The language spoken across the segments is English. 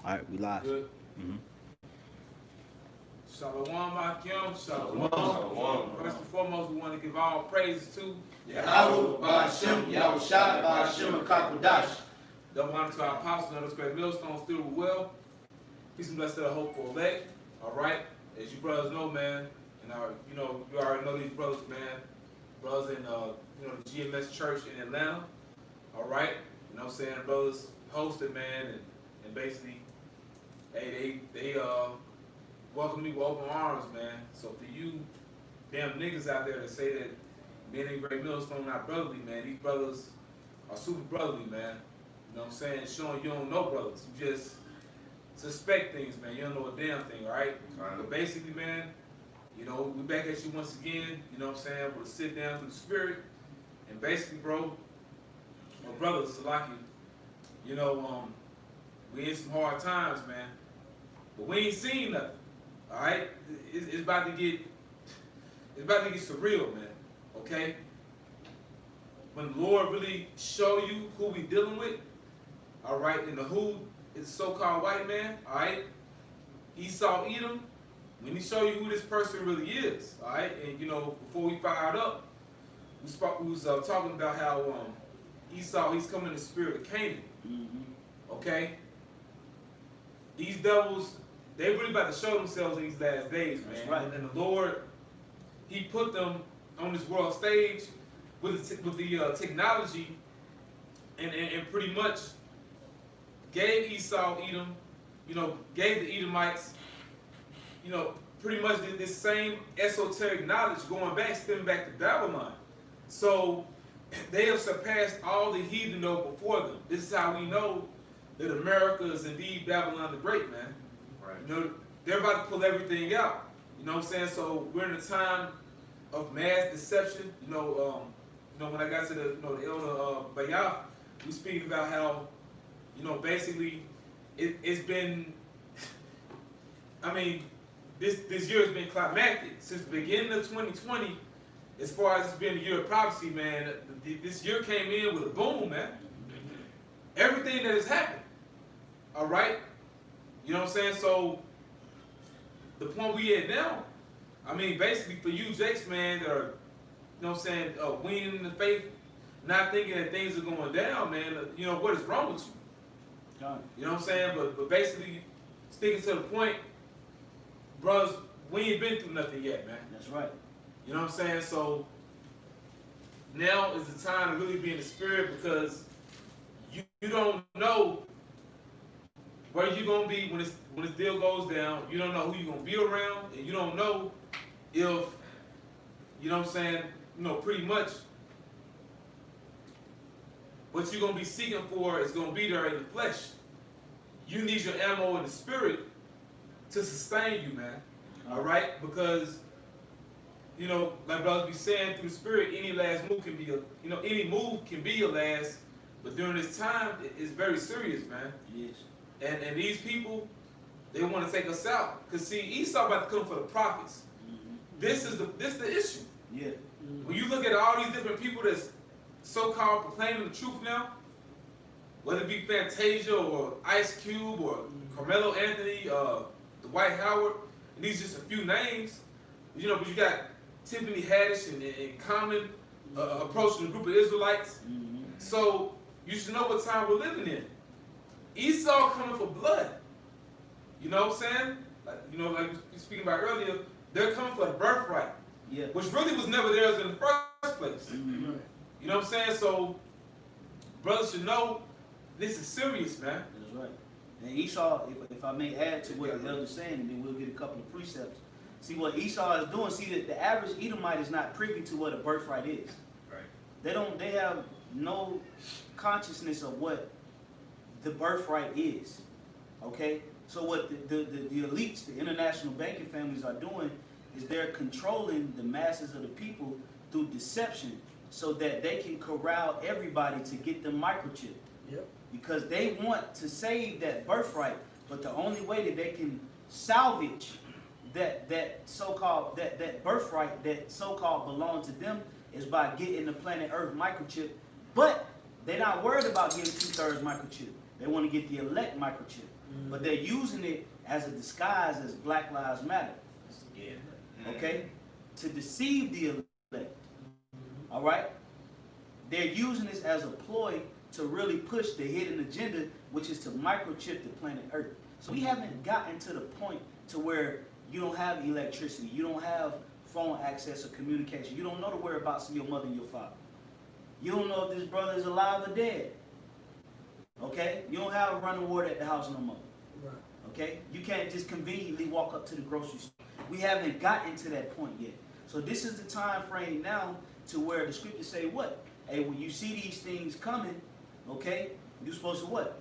All right, we live. Good. Shalom, Akim. Shalom. Shalom. First and foremost, we want to give all praises to YAHAWAH'S, Yahushua, Ba'ashem, Kakodash. double honor to our apostles and those great millstones still well. Peace and blessings to the hopeful elect. All right, as you brothers know, man, and you already know these brothers, man. Brothers in the GMS Church in Atlanta. All right, you know what I'm saying, brothers hosted, man, and basically, hey, they welcome me with open arms, man. So for you damn niggas out there that say that men in Great Millstone not brotherly, man, these brothers are super brotherly, man. You know what I'm saying? Showing you don't know brothers. You just suspect things, man. You don't know a damn thing, all right? But basically, man, we back at you once again, you know what I'm saying? We'll sit down through the spirit. And basically, bro, my brothers, Salaki, we in some hard times, man. But we ain't seen nothing. All right, it's about to get surreal, man. Okay, when the Lord really show you who we dealing with, all right, and the who is so-called white man, all right, Esau Edom. When he show you who this person really is, all right, and before we fired up, we was talking about how Esau, he's coming in the spirit of Canaan. Okay, these devils, they really about to show themselves in these last days, man. That's right. And the Lord, He put them on this world stage with the technology, and pretty much gave Esau Edom, gave the Edomites, pretty much this same esoteric knowledge stemming back to Babylon. So they have surpassed all the heathen before them. This is how we know that America is indeed Babylon the Great, man. Right. They're about to pull everything out. You know what I'm saying? So we're in a time of mass deception. When I got to the elder Bayah, we speak about how, basically it's been, this year has been climactic. Since the beginning of 2020, as far as it's been a year of prophecy, man, this year came in with a boom, man. Everything that has happened. All right? You know what I'm saying? So, the point we at now, basically for you Jakes, man, that are, weaning in the faith, not thinking that things are going down, man, what is wrong with you? You know what I'm saying? But basically, sticking to the point, bros, we ain't been through nothing yet, man. That's right. You know what I'm saying? So, now is the time to really be in the spirit, because you don't know where you're going to be when this deal goes down. You don't know who you're going to be around, and you don't know if, pretty much what you're going to be seeking for is going to be there in the flesh. You need your ammo in the spirit to sustain you, man. All right? Because, like brothers be saying, through the spirit, any last move can be any move can be your last, but during this time, it's very serious, man. Yes. And these people, they want to take us out. Because see, Esau about to come for the prophets. This is the issue. Yeah. When you look at all these different people that's so-called proclaiming the truth now, whether it be Fantasia or Ice Cube or Carmelo Anthony, Dwight Howard, and these just a few names, but you got Tiffany Haddish and Common approaching a group of Israelites. So you should know what time we're living in. Esau coming for blood. You know what I'm saying? Like we were speaking about earlier, they're coming for the birthright. Yeah. Which really was never theirs in the first place. You know what I'm saying? So brothers should know this is serious, man. That's right. And Esau, if I may add to what the elder's saying, and then we'll get a couple of precepts. See what Esau is doing. See that the average Edomite is not privy to what a birthright is. Right. They have no consciousness of what the birthright is. Okay? So what the elites, the international banking families are doing is they're controlling the masses of the people through deception so that they can corral everybody to get them microchip. Yep. Because they want to save that birthright, but the only way that they can salvage that so-called that birthright that so-called belongs to them is by getting the planet Earth microchip. But they're not worried about getting 2/3 microchip. They want to get the elect microchip. but they're using it as a disguise as Black Lives Matter. Yeah. Okay, to deceive the elect. All right, they're using this as a ploy to really push the hidden agenda, which is to microchip the planet Earth. So we haven't gotten to the point to where you don't have electricity, you don't have phone access or communication, you don't know the whereabouts of your mother and your father. You don't know if this brother is alive or dead. Okay, you don't have running water at the house no more. Right. Okay, you can't just conveniently walk up to the grocery store. We haven't gotten to that point yet. So this is the time frame now to where the scriptures say what? Hey, when you see these things coming, okay, you're supposed to what?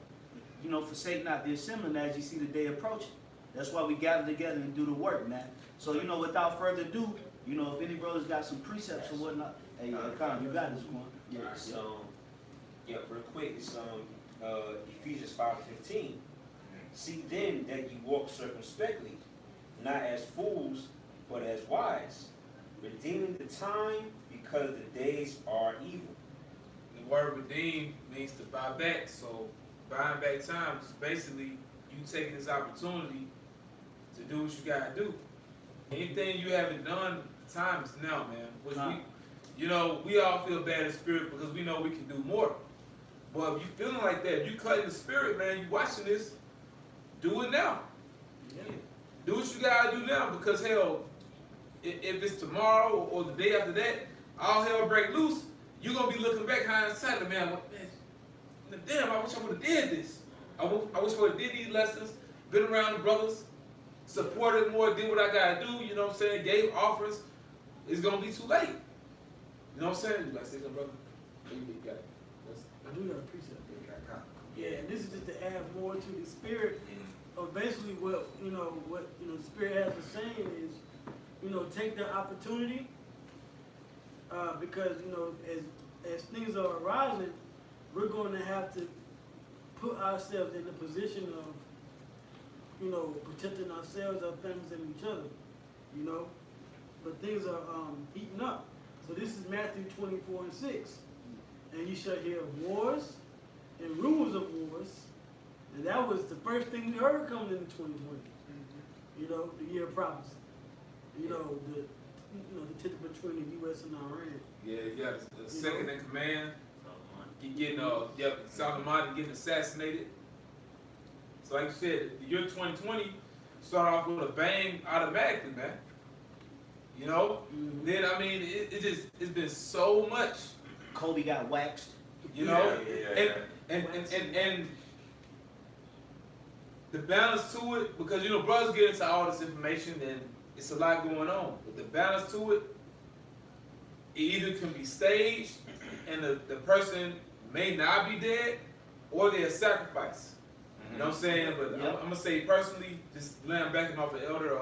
You know, forsake not the assembling as you see the day approaching. That's why we gather together and do the work, man. So, you know, without further ado, you know, if any brothers got some precepts or whatnot, hey, Colin, you got this one. Yeah. Yeah, real quick, it's Ephesians 5:15. See then that you walk circumspectly, not as fools, but as wise, redeeming the time because the days are evil. The word redeem means to buy back. So buying back time is basically you taking this opportunity to do what you gotta do. Anything you haven't done, the time is now, man. Which you know, we all feel bad in spirit because we know we can do more. But if you feeling like that, if you cut in the spirit, man, you watching this, do it now. Yeah. Do what you gotta do now, because hell, if it's tomorrow or the day after that, all hell break loose, you're gonna be looking back hindsight, man, damn, I wish I would have did this. I wish I would have did these lessons, been around the brothers, supported more, did what I gotta do, you know what I'm saying, gave offerings. It's gonna be too late. You know what I'm saying? You like say something, brother? You got it. I do got a precept. Yeah, and this is just to add more to the spirit of basically what the spirit has been saying is, you know, take the opportunity because you know as things are arising, we're going to have to put ourselves in the position of, you know, protecting ourselves, our families, and each other, you know. But things are heating up. So this is Matthew 24:6, and you shall hear of wars and rumors of wars, and that was the first thing we heard coming into 2020. You know, the year of prophecy. You know, the tip between the U.S. and Iran. Yeah, you got the second in command. Solomon getting assassinated. So like you said, the year 2020 started off with a bang automatically, man. You know? Then I mean it's been so much. Kobe got waxed. You know? And the balance to it, because you know brothers get into all this information and it's a lot going on. But the balance to it either can be staged and the person may not be dead, or they're sacrificed. You know what I'm saying? But I'm gonna say personally, just laying back off the elder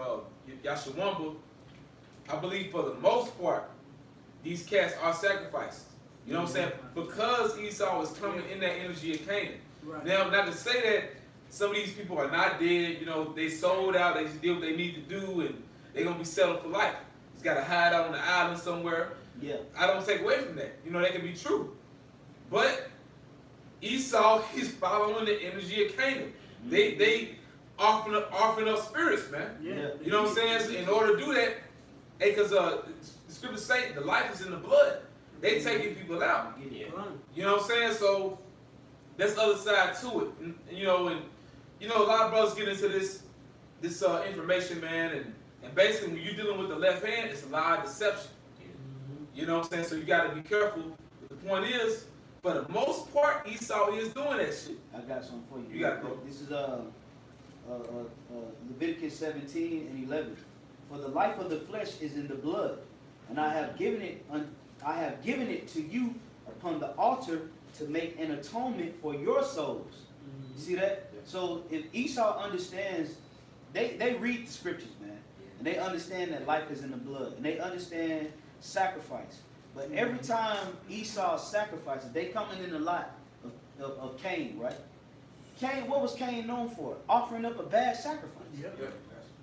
Yahawah's, I believe for the most part, these cats are sacrificed. You know what I'm saying? Because Esau is coming in that energy of Canaan. Right. Now, not to say that some of these people are not dead, you know, they sold out, they just did what they need to do, and they're gonna be settled for life. He's gotta hide out on the island somewhere. Yeah. I don't take away from that. You know, that can be true. But Esau, he's following the energy of Canaan. They offering up spirits, man. Yeah. You know what I'm saying? So in order to do that, because the scriptures say the life is in the blood. They taking people out. Yeah. You know what I'm saying? So that's the other side to it. And you know, a lot of brothers get into this information, man, and basically when you're dealing with the left hand, it's a lot of deception. You know what I'm saying? So you got to be careful. But the point is, for the most part, Esau is doing that shit. I got something for you. You got it, bro. This is Leviticus 17 and 11. For the life of the flesh is in the blood, and I have given it to you upon the altar to make an atonement for your souls. You see that? So if Esau understands, they read the scriptures, man, and they understand that life is in the blood, and they understand sacrifice. But every time Esau sacrifices, they coming in the lot of Cain, right? Cain, what was Cain known for? Offering up a bad sacrifice. Yep.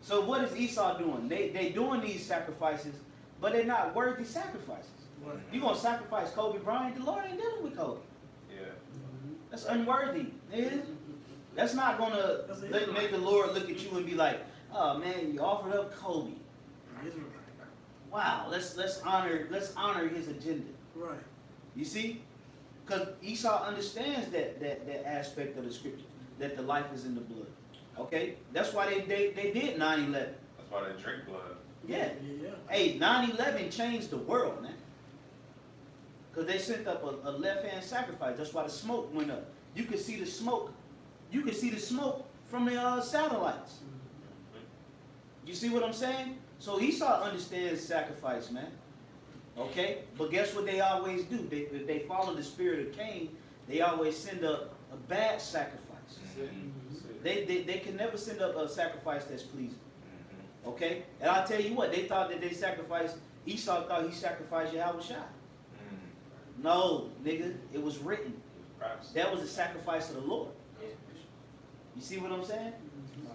So what is Esau doing? They doing these sacrifices, but they're not worthy sacrifices. Right. You're going to sacrifice Kobe Bryant, the Lord ain't dealing with Kobe. Yeah. That's unworthy. Man. That's not gonna That's an make Israelite. the Lord look at you and be like, oh man, you offered up Kobe. Israelite. Wow, let's honor his agenda. Right. You see? Because Esau understands that aspect of the scripture, that the life is in the blood. Okay? That's why they did 9/11. That's why they drink blood. Yeah. Yeah. Hey, 9/11 changed the world, man. Because they sent up a left-hand sacrifice. That's why the smoke went up. You could see the smoke. You could see the smoke from the satellites. You see what I'm saying? So Esau understands sacrifice, man. Okay? But guess what they always do? If they follow the spirit of Cain, they always send up a bad sacrifice. They can never send up a sacrifice that's pleasing. Okay? And I'll tell you what, they thought that they sacrificed, Esau thought he sacrificed YAHAWAH'S. No, nigga, it was written. That was a sacrifice of the Lord. You see what I'm saying?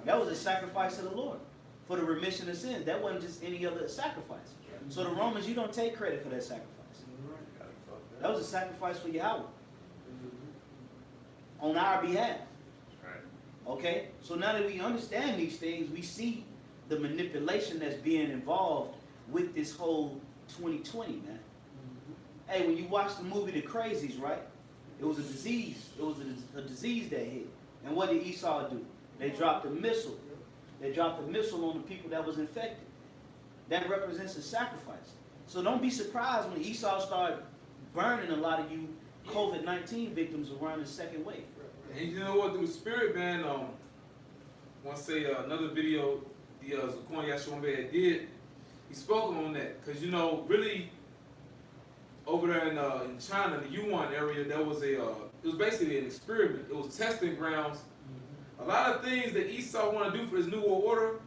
That was a sacrifice of the Lord for the remission of sins. That wasn't just any other sacrifice. So the Romans, you don't take credit for that sacrifice. That was a sacrifice for Yahweh on our behalf. Okay? So now that we understand these things, we see the manipulation that's being involved with this whole 2020, man. Hey, when you watch the movie The Crazies, right? It was a disease. It was a disease that hit. And what did Esau do? They dropped a missile. They dropped a missile on the people that was infected. That represents a sacrifice. So don't be surprised when Esau started burning a lot of you COVID-19 victims around the second wave. And you know what? Through the spirit, man, I want to say another video the Zakon Yashombe did, he spoke on that. Because, you know, really, over there in China, the Yuan area, there was it was basically an experiment. It was testing grounds. A lot of things that Esau want to do for his new world order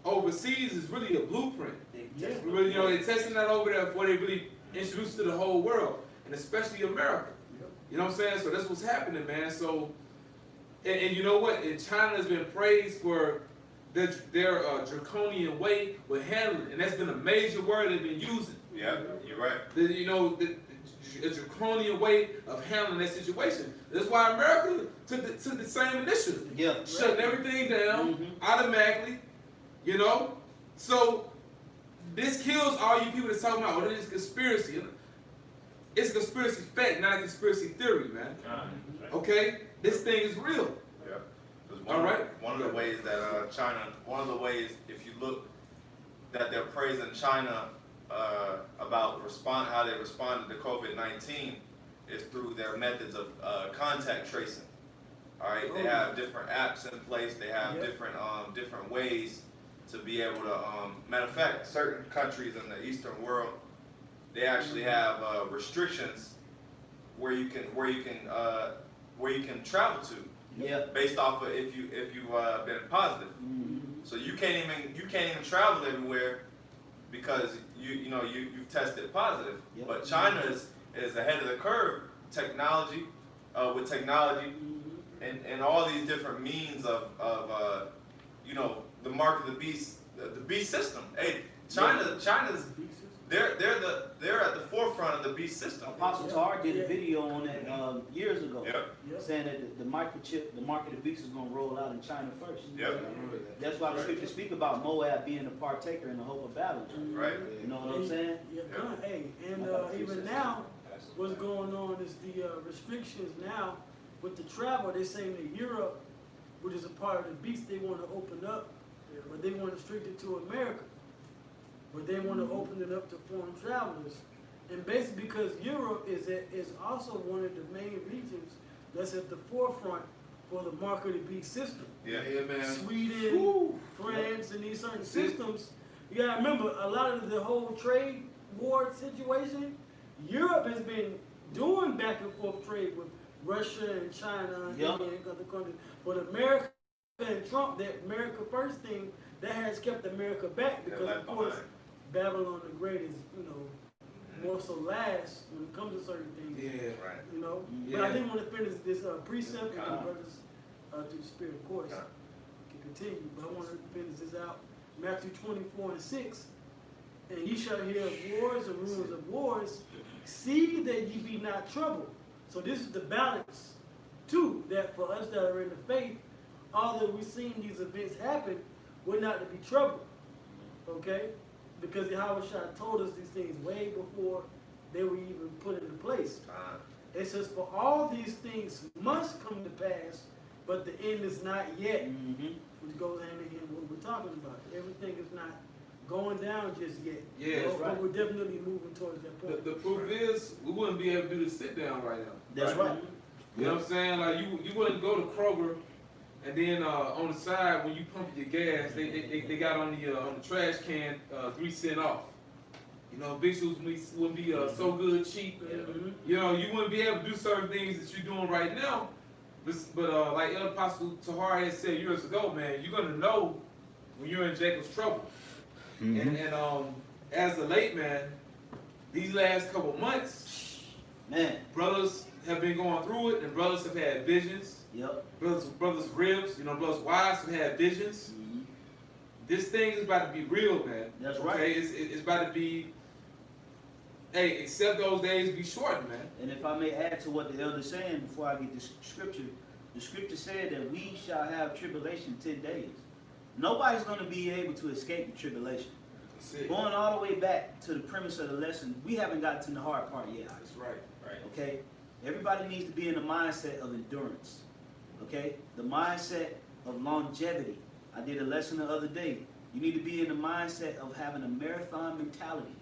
overseas is really a blueprint. Yeah. Really, you know, they're testing that over there before they really introduce to the whole world, and especially America. You know what I'm saying? So that's what's happening, man. So, and you know what? And China has been praised for their draconian way with handling, and that's been a major word they've been using. Yeah, you're right. A draconian way of handling that situation. That's why America took the same initiative. Yeah. Shutting everything down automatically, you know? So this kills all you people that's talking about, oh, this is conspiracy. It's a conspiracy fact, not a conspiracy theory, man. Okay? This thing is real. Yeah. All right. One of the ways that China, one of the ways, if you look, that they're praising China about how they responded to COVID-19 is through their methods of contact tracing. All right, they have different apps in place. They have different ways to be able to. Matter of fact, certain countries in the Eastern world, they actually have restrictions where you can travel to. Yeah. Based off of if you've been positive. So you can't even travel everywhere because you've tested positive. Yep. But China is ahead of the curve, with technology and all these different means of the mark of the beast, the beast system. Hey, China's they're at the forefront of the beast system. Apostle Tar did a video on that years ago, Yep. saying that the microchip, the mark of the beast is going to roll out in China first. Yep. That's why the scriptures speak about Moab being a partaker in the hope of Babylon. Right. You know what I'm saying? Yeah, hey, and even now, what's going on is the restrictions now with the travel. They're saying that Europe, which is a part of the beast, they want to open up, but they want to restrict it to America. But they want to open it up to foreign travelers. And basically because Europe is also one of the main regions that's at the forefront for the mark of the beast system. Yeah, man. Sweden, France, and these certain systems. You gotta remember, a lot of the whole trade war situation, Europe has been doing back and forth trade with Russia and China and India and other countries. But America and Trump, that America first thing, that has kept America back because of course Babylon the Great is, more so last when it comes to certain things. Yeah. Right. But I didn't want to finish this precept and brothers to the spirit, of course, can continue. But I want to finish this out. Matthew 24:6. And ye shall hear of wars and rumors of wars. See that ye be not troubled. So this is the balance too, that for us that are in the faith, although we've seen these events happen, we're not to be troubled. Okay? Because Yahawashi told us these things way before they were even put into place. It says, for all these things must come to pass, but the end is not yet. Which goes hand in hand with what we're talking about. Everything is not going down just yet. Yeah, that's but we're definitely moving towards that point. The proof is, we wouldn't be able to do the sit down right now. That's right. You know what I'm saying? Like you wouldn't go to Kroger, and then on the side when you pump your gas, they got on the trash can 3 cents off. You know, visuals wouldn't be so good, cheap. You know, you wouldn't be able to do certain things that you're doing right now. But like El Apostle Tahar had said years ago, man, you're gonna know when you're in Jacob's trouble. And as a late man, these last couple months, Man. brothers have been going through it, and brothers have had visions. Yep. Brothers ribs, you know, brothers wives have had visions. This thing is about to be real, man. That's right. Okay, it's about to be. Hey, except those days be shortened, man. And if I may add to what the elder's saying before I get this scripture, the scripture said that we shall have tribulation 10 days. Nobody's going to be able to escape the tribulation. Going all the way back to the premise of the lesson, we haven't gotten to the hard part yet. That's right. Right. Okay? Everybody needs to be in the mindset of endurance. Okay? The mindset of longevity. I did a lesson the other day. You need to be in the mindset of having a marathon mentality.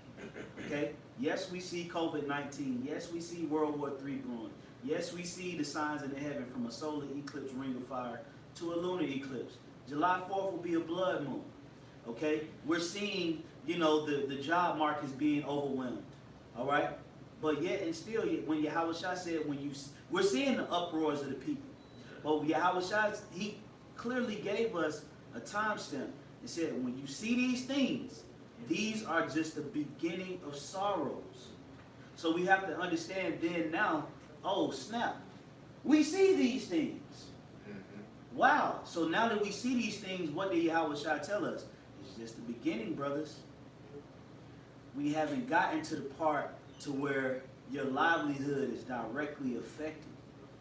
Okay? Yes, we see COVID-19. Yes, we see World War III brewing. Yes, we see the signs in the heaven from a solar eclipse, ring of fire, to a lunar eclipse. July 4th will be a blood moon. Okay? We're seeing, you know, the job market is being overwhelmed. All right? But yet and still, when Yahawashi said, we're seeing the uproars of the people. But Yahawashi, he clearly gave us a timestamp and said, when you see these things, these are just the beginning of sorrows. So we have to understand then now, oh snap, we see these things. Wow. So now that we see these things, what did Yahawashi tell us? It's just the beginning, brothers. We haven't gotten to the part to where your livelihood is directly affected.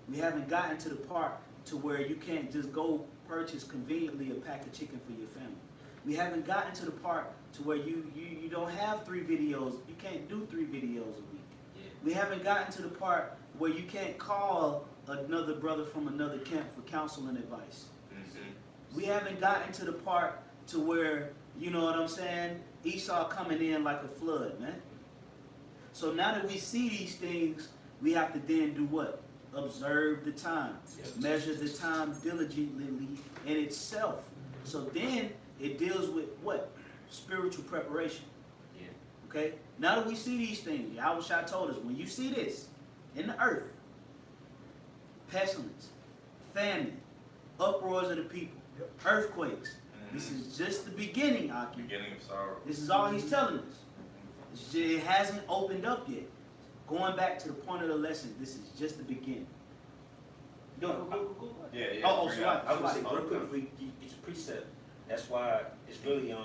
We haven't gotten to the part to where you can't just go purchase conveniently a pack of chicken for your family. We haven't gotten to the part to where you don't have 3 videos. You can't do 3 videos a week. We haven't gotten to the part where you can't call another brother from another camp for counsel and advice. We haven't gotten to the part to where, you know what I'm saying, Esau coming in like a flood, man. So now that we see these things, we have to then do what? Observe the time. Measure the time diligently in itself. So then it deals with what? Spiritual preparation. Okay? Now that we see these things, Yahawashi told us, when you see this in the earth, pestilence, famine, uproars of the people, earthquakes, this is just the beginning, Aki. Beginning of sorrow. This is all he's telling us. It hasn't opened up yet. Going back to the point of the lesson, this is just the beginning. Go. Yeah. Oh, so right. I was going to say, real quick, if we get your precept, that's why it's really,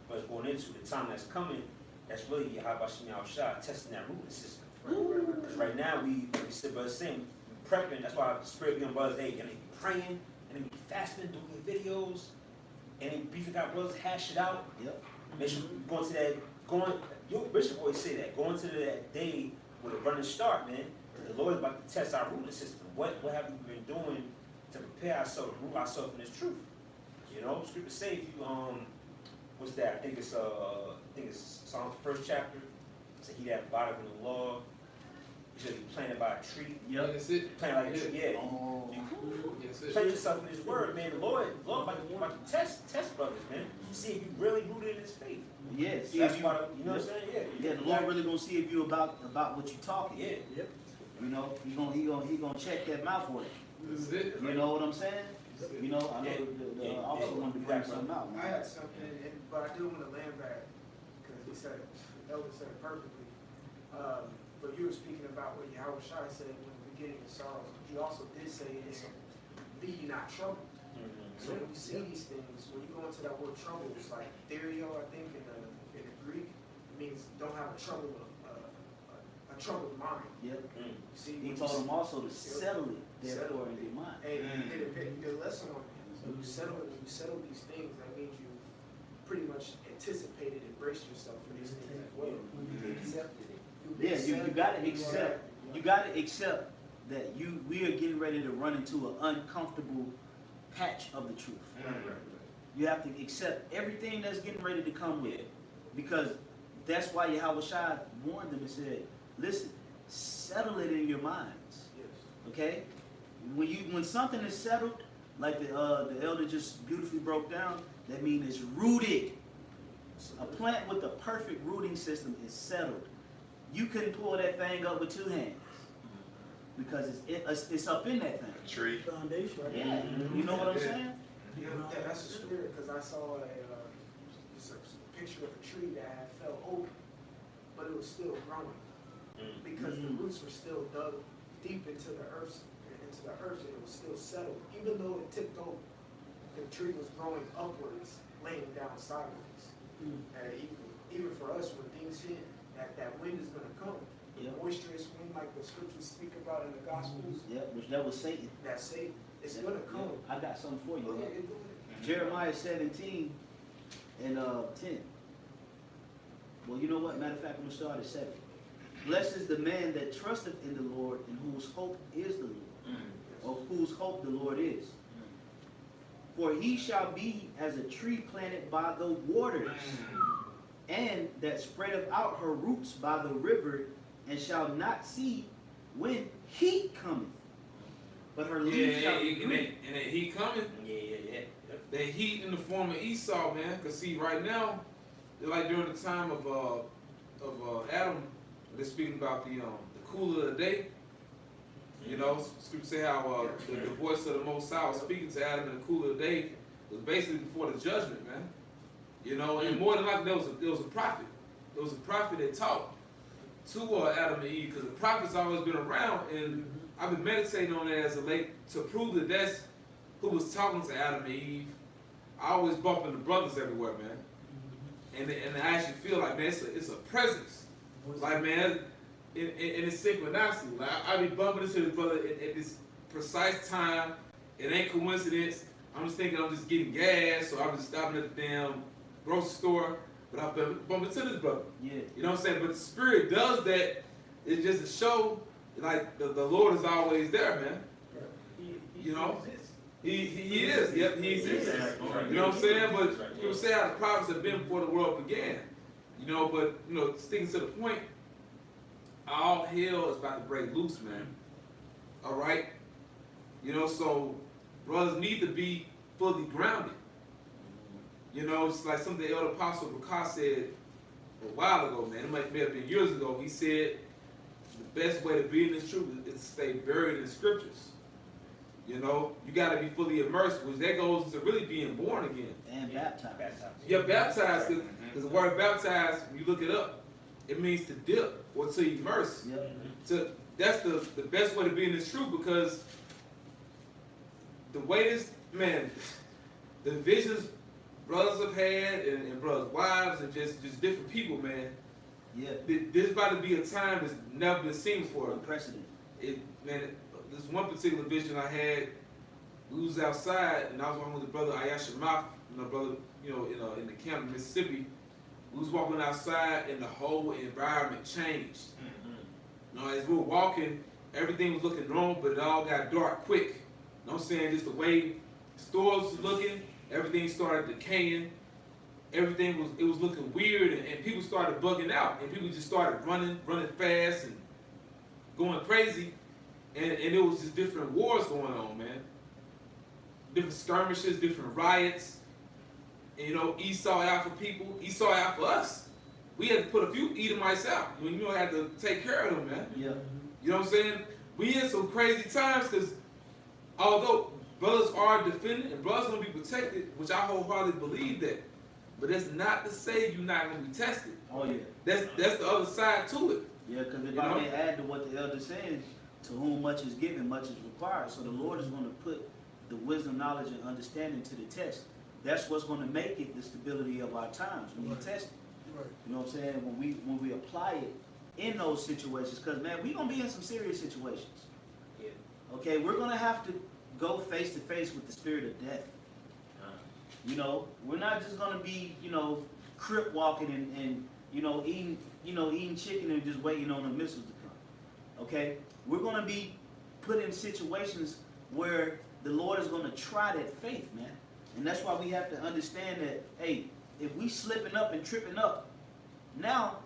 what's going into the time that's coming, that's really Yahawashi testing that rooting system. Because right now, we said, brother, saying, we prepping, that's why the Spirit young brothers, they be praying, and they be fasting, doing videos, and then beefing out brothers, hash it out. Yep. Make sure going to that, your Bishop always say that, going to that day with a running start, man. The Lord is about to test our rooting system. What have we been doing to prepare ourselves, to root ourselves in this truth? You know, Scripture say if you what's that? I think it's Psalms the 1st chapter. It's he that abideth in the law. He should be planted by a tree. Yep. That's it. Planted like a tree. Yeah. Oh. That's it. Plant yourself in His Word, man. The Lord about to test brothers, man. See if you really rooted in His faith. Yes. That's why, you know what I'm saying? Yeah. Yeah, the Lord really gonna see if you about what you talking. Yeah. Yep. You know, he gonna check that mouth work. That's it. You know what I'm saying? You know, I know the officer wanted to bring something out. I had something, but I do want to land back, because he said it, the elder said it perfectly. But you were speaking about what Yahawashi said when the beginning of sorrows. He also did say it's be ye not troubled. So when you see these things, when you go into that word trouble, it's like therio, I think, in the Greek, it means don't have a trouble, a a troubled mind. Yep. You see, He when told you- them also to settle it, therefore, in your mind. Hey, you did a very good lesson on that. So when you settle these things, that means you pretty much anticipated and braced yourself for these things as well. You accepted it. Yeah, you gotta accept. You gotta accept that we are getting ready to run into an uncomfortable patch of the truth. You have to accept everything that's getting ready to come with it, because that's why Yahawah warned them and said, "Listen, settle it in your minds." Yes. Okay, when something is settled, like the elder just beautifully broke down, that means it's rooted. A plant with a perfect rooting system is settled. You couldn't pull that thing up with two hands because it's up in that thing. A tree. Foundation. Yeah, you know what I'm saying? Yeah, that's the spirit, because I saw just a picture of a tree that had fell over, but it was still growing, because the roots were still dug deep into the earth, and it was still settled. Even though it tipped over, the tree was growing upwards, laying down sideways. And even for us, when things hit, that wind is going to come. Yeah. Boisterous wind, like the scriptures speak about in the Gospels, Yeah, which that was Satan. that Satan, it's going to come. I got something for you. Oh, yeah, Huh? go ahead. Jeremiah 17 and 10. Well, you know what? Matter of fact, I'm going to start at 7. Blessed is the man that trusteth in the Lord, and whose hope is the Lord, of whose hope the Lord is. For he shall be as a tree planted by the waters, and that spreadeth out her roots by the river, and shall not see when heat cometh, but her leaves shall be green. And that heat coming, Yeah. that heat in the form of Esau, man. Cause see, right now, like during the time of Adam, they're speaking about the cool of the day. You know, scripture say how the voice of the Most High was speaking to Adam in the cool of the day was basically before the judgment, man. You know, and more than likely there was a prophet. There was a prophet that taught to Adam and Eve, because the prophet's always been around, and I've been meditating on that as of late to prove that that's who was talking to Adam and Eve. I always bump into brothers everywhere, man, and I actually feel like, man, it's a presence, like, man, in its synchronicity. Like I be bumping into this brother at this precise time. It ain't coincidence. I'm just thinking I'm just getting gas, so I'm just stopping at the damn grocery store, but I've been bumping into this brother. Yeah. You know what I'm saying? But the Spirit does that. It's just to show, like, the Lord is always there, man. You know? He is. Yep, he exists. You know what I'm saying? But people say how the prophets have been before the world began. You know, but, you know, sticking to the point, all hell is about to break loose, man. All right? You know, so brothers need to be fully grounded. You know, it's like something the elder apostle Bakar said a while ago, man. It may have been years ago. He said the best way to be in this truth is to stay buried in scriptures. You know, you got to be fully immersed, which that goes to really being born again. And baptized. You're baptized, because the word baptized, when you look it up, it means to dip or to immerse. Yep. That's the best way to be in this truth, because the way this, man, the visions brothers have had and brothers' wives and just different people, man. Yeah. There's about to be a time that's never been seen before. Unprecedented. This one particular vision I had, we was outside and I was walking with the brother Ayashimaf, my brother, you know, in the camp in Mississippi. We was walking outside and the whole environment changed. You know, as we were walking, everything was looking normal, but it all got dark quick. You know what I'm saying? Just the way stores was looking, everything started decaying. Everything was looking weird, and people started bugging out, and people just started running fast and going crazy, and it was just different wars going on, man. Different skirmishes, different riots. And, you know, Esau out for people, Esau out for us. We had to put a few Edomites out. You know, had to take care of them, man. Yeah. You know what I'm saying? We in some crazy times, because although brothers are defended and brothers gonna be protected, which I wholeheartedly believe that, but that's not to say you're not gonna be tested. Oh yeah. That's the other side to it. Yeah, because if You I know? may add to what the elder said, to whom much is given, much is required. So the Lord is going to put the wisdom, knowledge, and understanding to the test. That's what's going to make it the stability of our times when we test it. Right. You know what I'm saying? When we apply it in those situations, because man, we're gonna be in some serious situations. Yeah. Okay, we're gonna have to go face to face with the spirit of death. You know, we're not just gonna be, you know, crip walking and eating chicken and just waiting on the missiles to come. Okay, we're gonna be put in situations where the Lord is gonna try that faith, man, and that's why we have to understand that. Hey, if we slipping up and tripping up, now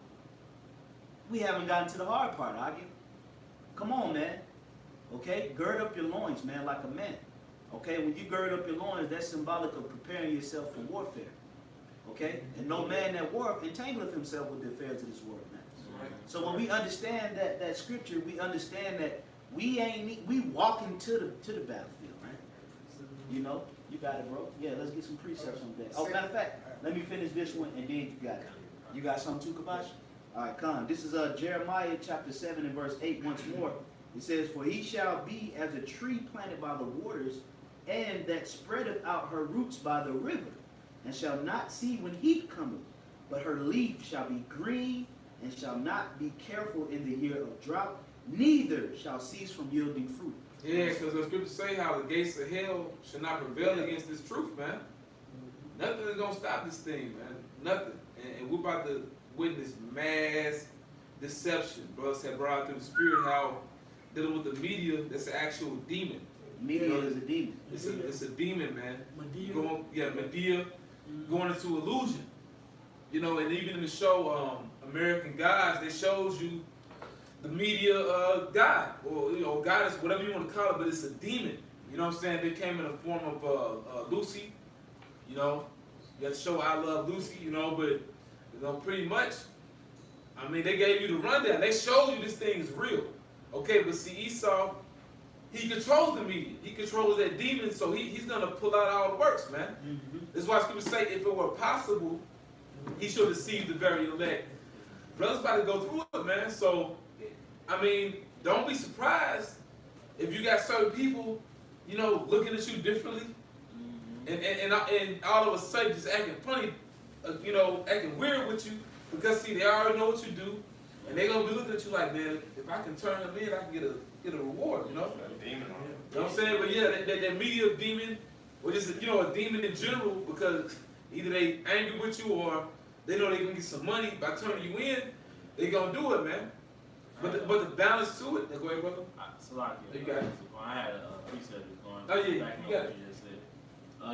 we haven't gotten to the hard part, Aggie. Come on, man. Okay, gird up your loins, man, like a man. Okay, when you gird up your loins, that's symbolic of preparing yourself for warfare. Okay, and no man that warreth entangleth himself with the affairs of this world, man. So when we understand that scripture, we understand that we walking to the battlefield, right? You know, you got it, bro. Yeah, let's get some precepts on that. Oh, matter of fact, let me finish this one and then you got it. You got something too, Kabash? All right, come. This is Jeremiah chapter 7 and verse 8 once more. It says, "For he shall be as a tree planted by the waters, and that spreadeth out her roots by the river, and shall not see when heat cometh, but her leaf shall be green, and shall not be careful in the year of drought, neither shall cease from yielding fruit." Yeah, because the scriptures say how the gates of hell shall not prevail against this truth, man. Nothing is going to stop this thing, man. Nothing. And we're about to witness mass deception. Brothers have brought out through the spirit how dealing with the media, that's an actual demon. Media is a demon. It's a demon, man. Medea. Medea going into illusion. You know, and even in the show American Gods, they shows you the media god, or you know, goddess, whatever you want to call it, but it's a demon. You know what I'm saying? They came in the form of Lucy. You know, you have to show I Love Lucy. You know, but you know, pretty much, I mean, they gave you the rundown. They showed you this thing is real. Okay, but see, Esau, he controls the media. He controls that demon, so he's gonna pull out all the works, man. That's why scriptures say, if it were possible, he should deceive the very elect. Brothers about to go through it, man. So, I mean, don't be surprised if you got certain people, you know, looking at you differently, and all of a sudden just acting funny, you know, acting weird with you, because see, they already know what you do, and they're gonna be looking at you like, man, if I can turn them in, I can get a reward, you know. Demon. You know what I'm saying? But yeah, that media demon, or just a demon in general, because either they angry with you or they know they gonna get some money by turning you in, they gonna do it, man. But the balance to it, go ahead, brother. You got it. I had a precept that's going Oh, yeah, back you on got what you just said.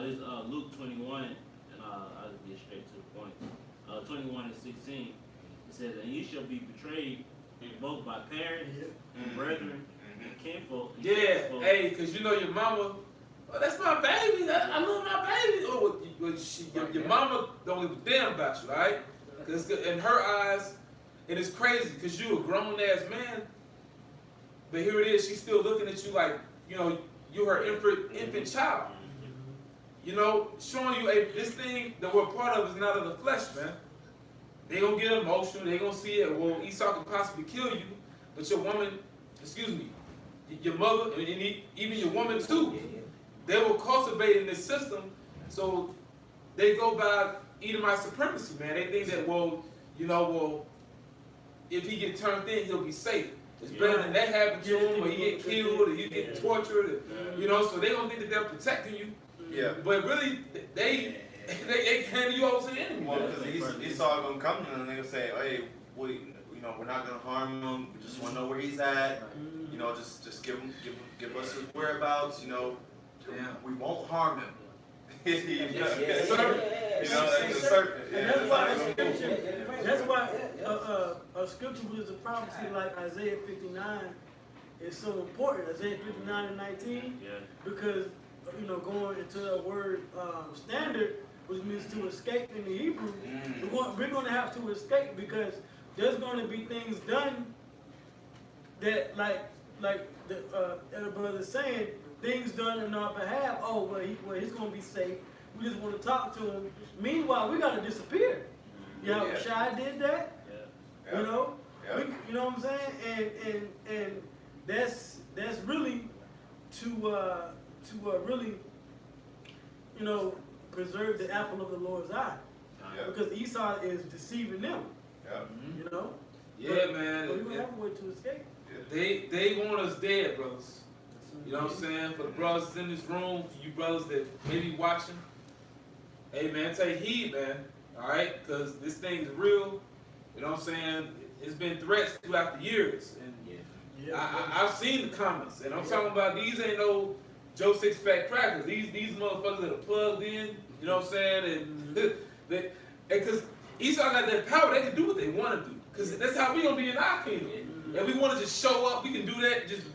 This Luke 21, and I'll just get straight to the point. 21 and 16, it says, "And you shall be betrayed both by parents, and brethren, and kinfolk." And Yeah, kinsfolk." hey, because you know your mama, oh, that's my baby, I love my baby. Oh, your mama don't give a damn about you, all right? Because in her eyes, it is crazy because you a grown-ass man, but here it is, she's still looking at you like, you know, you're her infant child. You know, showing you, hey, this thing that we're part of is not of the flesh, man. They gonna get emotional, they gonna see it, well, Esau could possibly kill you, but your woman, your mother, and even your woman too, they were cultivating this system, so they go by Edomite supremacy, man. They think that, if he get turned in, he'll be safe. It's better than that happen to him, or he get killed, or he get tortured, you know, so they don't think that they're protecting you. Yeah. But really, they hand you over to the enemy. Well, because Esau gonna come to them and they're gonna say, hey, we're not gonna harm him. We just want to know where he's at. You know, just give us his whereabouts. You know, we won't harm him. Yes, sir. You know, that's a certain. And that's why a scripture with a prophecy like Isaiah 59 is so important. Isaiah 59 and 19, because going into the word standard, which means to escape in the Hebrew, we're going to have to escape because there's going to be things done that, like the elder brother is saying, things done on our behalf. Oh, well, he's going to be safe. We just want to talk to him. Meanwhile, we got to disappear. Shai did that. You know, you know what I'm saying, and that's really to really, preserve the apple of the Lord's eye, because Esau is deceiving them. You know, Yeah, man. But we don't have a way to escape. They want us dead, brothers. You know what I'm saying? For the brothers in this room, for you brothers that may be watching, hey man, take heed, man. All right, because this thing is real. You know what I'm saying? It's been threats throughout the years, and I've seen the comments, and I'm talking about these ain't no Joe Six-Pack crackers. These motherfuckers that are plugged in. You know what I'm saying? And because Esau got that power, they can do what they want to do. Because that's how we gonna be in our kingdom. And we want to just show up, we can do that. Just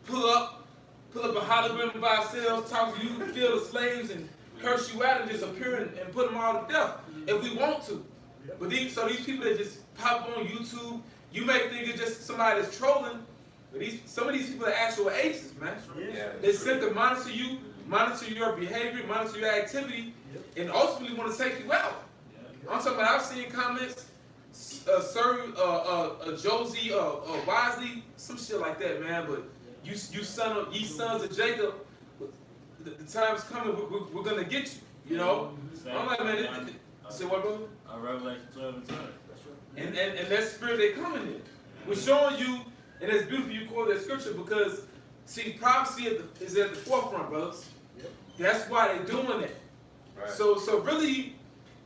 pull up a hologram of ourselves, talk to you, kill the slaves, and curse you out, and just appear and put them all to death if we want to. But these people that just pop on YouTube, you may think it's just somebody that's trolling, but some of these people are actual agents, man. Yeah, They sent to monitor you, monitor your behavior, monitor your activity, and ultimately want to take you out. I'm talking about, I've seen comments, Josie, Wisely, some shit like that, man. But ye sons of Jacob, the time's coming, we're gonna get you. You know? I'm like, man, say what, brother? Revelation 12 and 10. And that spirit they coming in. We're showing you, and it's beautiful you quote that scripture because, see, prophecy is at the forefront, brothers. That's why they're doing that. Right. So really,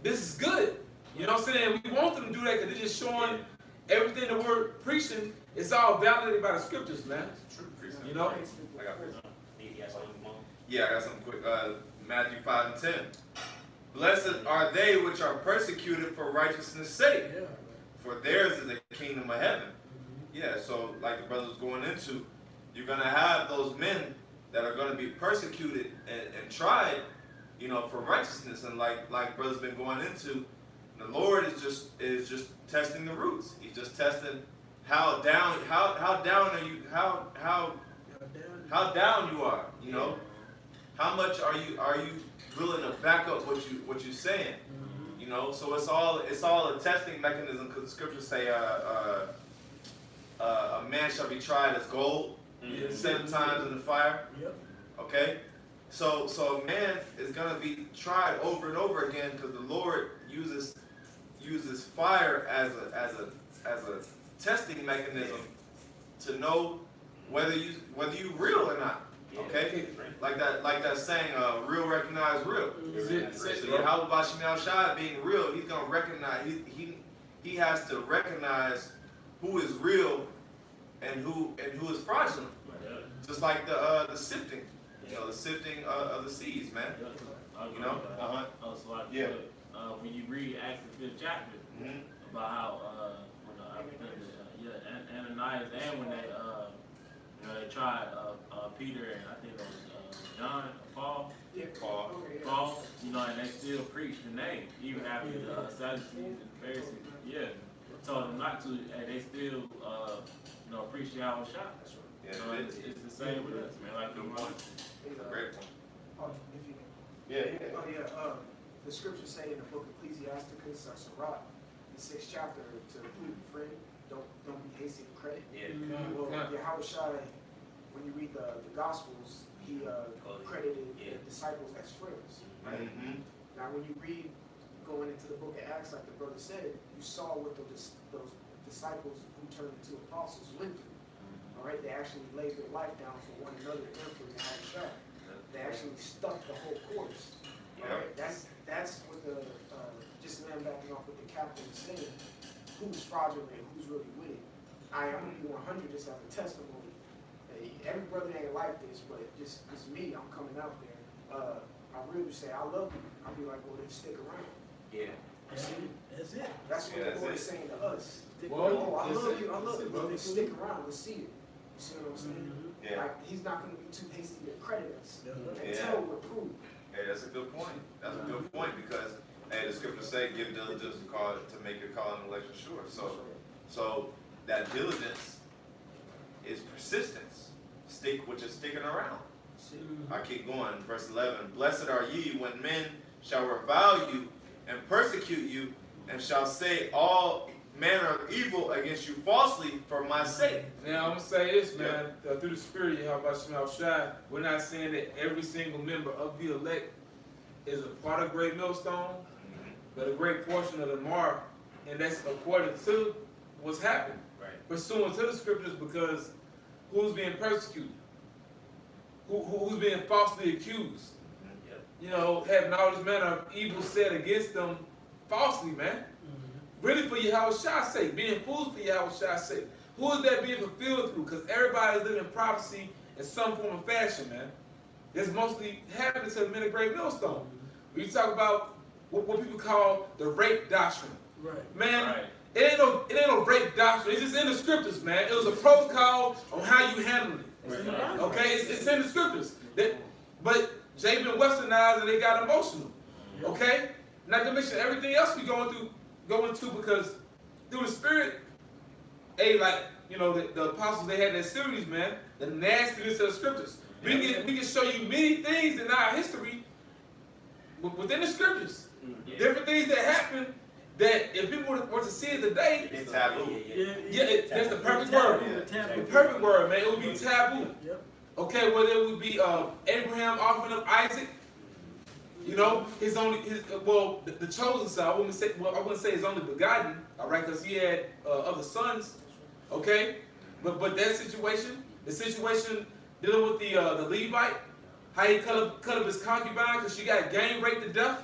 this is good. You know what I'm saying? We want them to do that because they're just showing everything the word preaching. It's all validated by the scriptures, man. True. You know? I got this. Yeah, I got something quick. Matthew 5 and 10. Blessed are they which are persecuted for righteousness' sake, for theirs is the kingdom of heaven. Yeah, so like the brother was going into, you're going to have those men that are going to be persecuted and tried, you know, for righteousness. And like brother's been going into, the Lord is just testing the roots. He's just testing how down are you, how down you are, you know? How much are you willing to back up what you're saying? You know, so it's all a testing mechanism, because the scriptures say a man shall be tried as gold 7 times in the fire. Okay, so a man is gonna be tried over and over again, because the Lord uses fire as a testing mechanism to know whether you real or not. Okay, like that saying, real recognize real. So Yahawah Shai being real, he's gonna recognize he has to recognize who is real and who is fraudulent. Just like the sifting, you know, the sifting of the seeds, man. You know. When you read Acts the 5th chapter about how Ananias and when they they tried Peter and I think it was John, Paul, you know, and they still preached the name even after the Sadducees and the Pharisees, told them not to, and they still, preach Yahawah's shop. Yeah, So it's the same with us, man. Like great point. The scriptures say in the book of Ecclesiasticus, Sirach, the 6th chapter, to be friend, don't be hasty to credit. Well, Yahawah Shai, when you read the Gospels, he credited the disciples as friends. Right? Now, when you read going into the book of Acts, like the brother said, you saw what those disciples who turned into apostles went through. All right, they actually laid their life down for one another and for Yahawah Shai. They actually stuck the whole course. All right, that's what the just now backing off what the captain was saying. Who's fraudulent and who's really with it? I'm gonna be 100 just as a testimony. Every brother ain't like this, but just me. I'm coming out there. I really say I love you. I'll be like, well, then stick around. That's it. That's what the Lord is saying to us. Well, I love you, but then stick around. Let's see it. You see what I'm saying? Like, he's not going to be too hasty to credit us until we're proved. Hey, that's a good point. That's a good point, because the scriptures say, give diligence to make your call and election sure. So that diligence is persistence. Which is sticking around. I keep going. Verse 11. Blessed are ye when men shall revile you and persecute you, and shall say all manner of evil against you falsely for my sake. Now I'm gonna say this, man. Through the Spirit, Yahawah Shai, we're not saying that every single member of the elect is a part of Great Millstone, but a great portion of them are, and that's according to what's happened. Right. Pursuant to the scriptures, because who's being persecuted? Who's being falsely accused? Yep. You know, having all this manner of evil said against them falsely, man. Really for YAHAWAH'S sake, being fools for YAHAWAH'S sake. Who is that being fulfilled through? Because everybody is living prophecy in some form of fashion, man. It's mostly happening to the men of great millstone. We talk about what people call the rape doctrine. Right. Man, Right. it ain't no rape doctrine. It's just in the scriptures, man. It was a protocol on how you handle it. It's in the Bible. Okay, it's in the scriptures. But Jay been westernized and they got emotional. Okay? Not to mention everything else we going into, because through the spirit, like, you know, the apostles, they had that series, man, the nastiness of the scriptures. We can show you many things in our history within the scriptures. Yeah. Different things that happen that if people were to see it today, It's taboo. that's the perfect word. The perfect word, man. It would be taboo. Yep. Okay, whether it would be Abraham offering up Isaac, you know, the chosen son. I wouldn't say his only begotten, all right, because he had other sons, okay. But that situation, the situation dealing with the Levite, how he cut up his concubine because she got gang raped to death.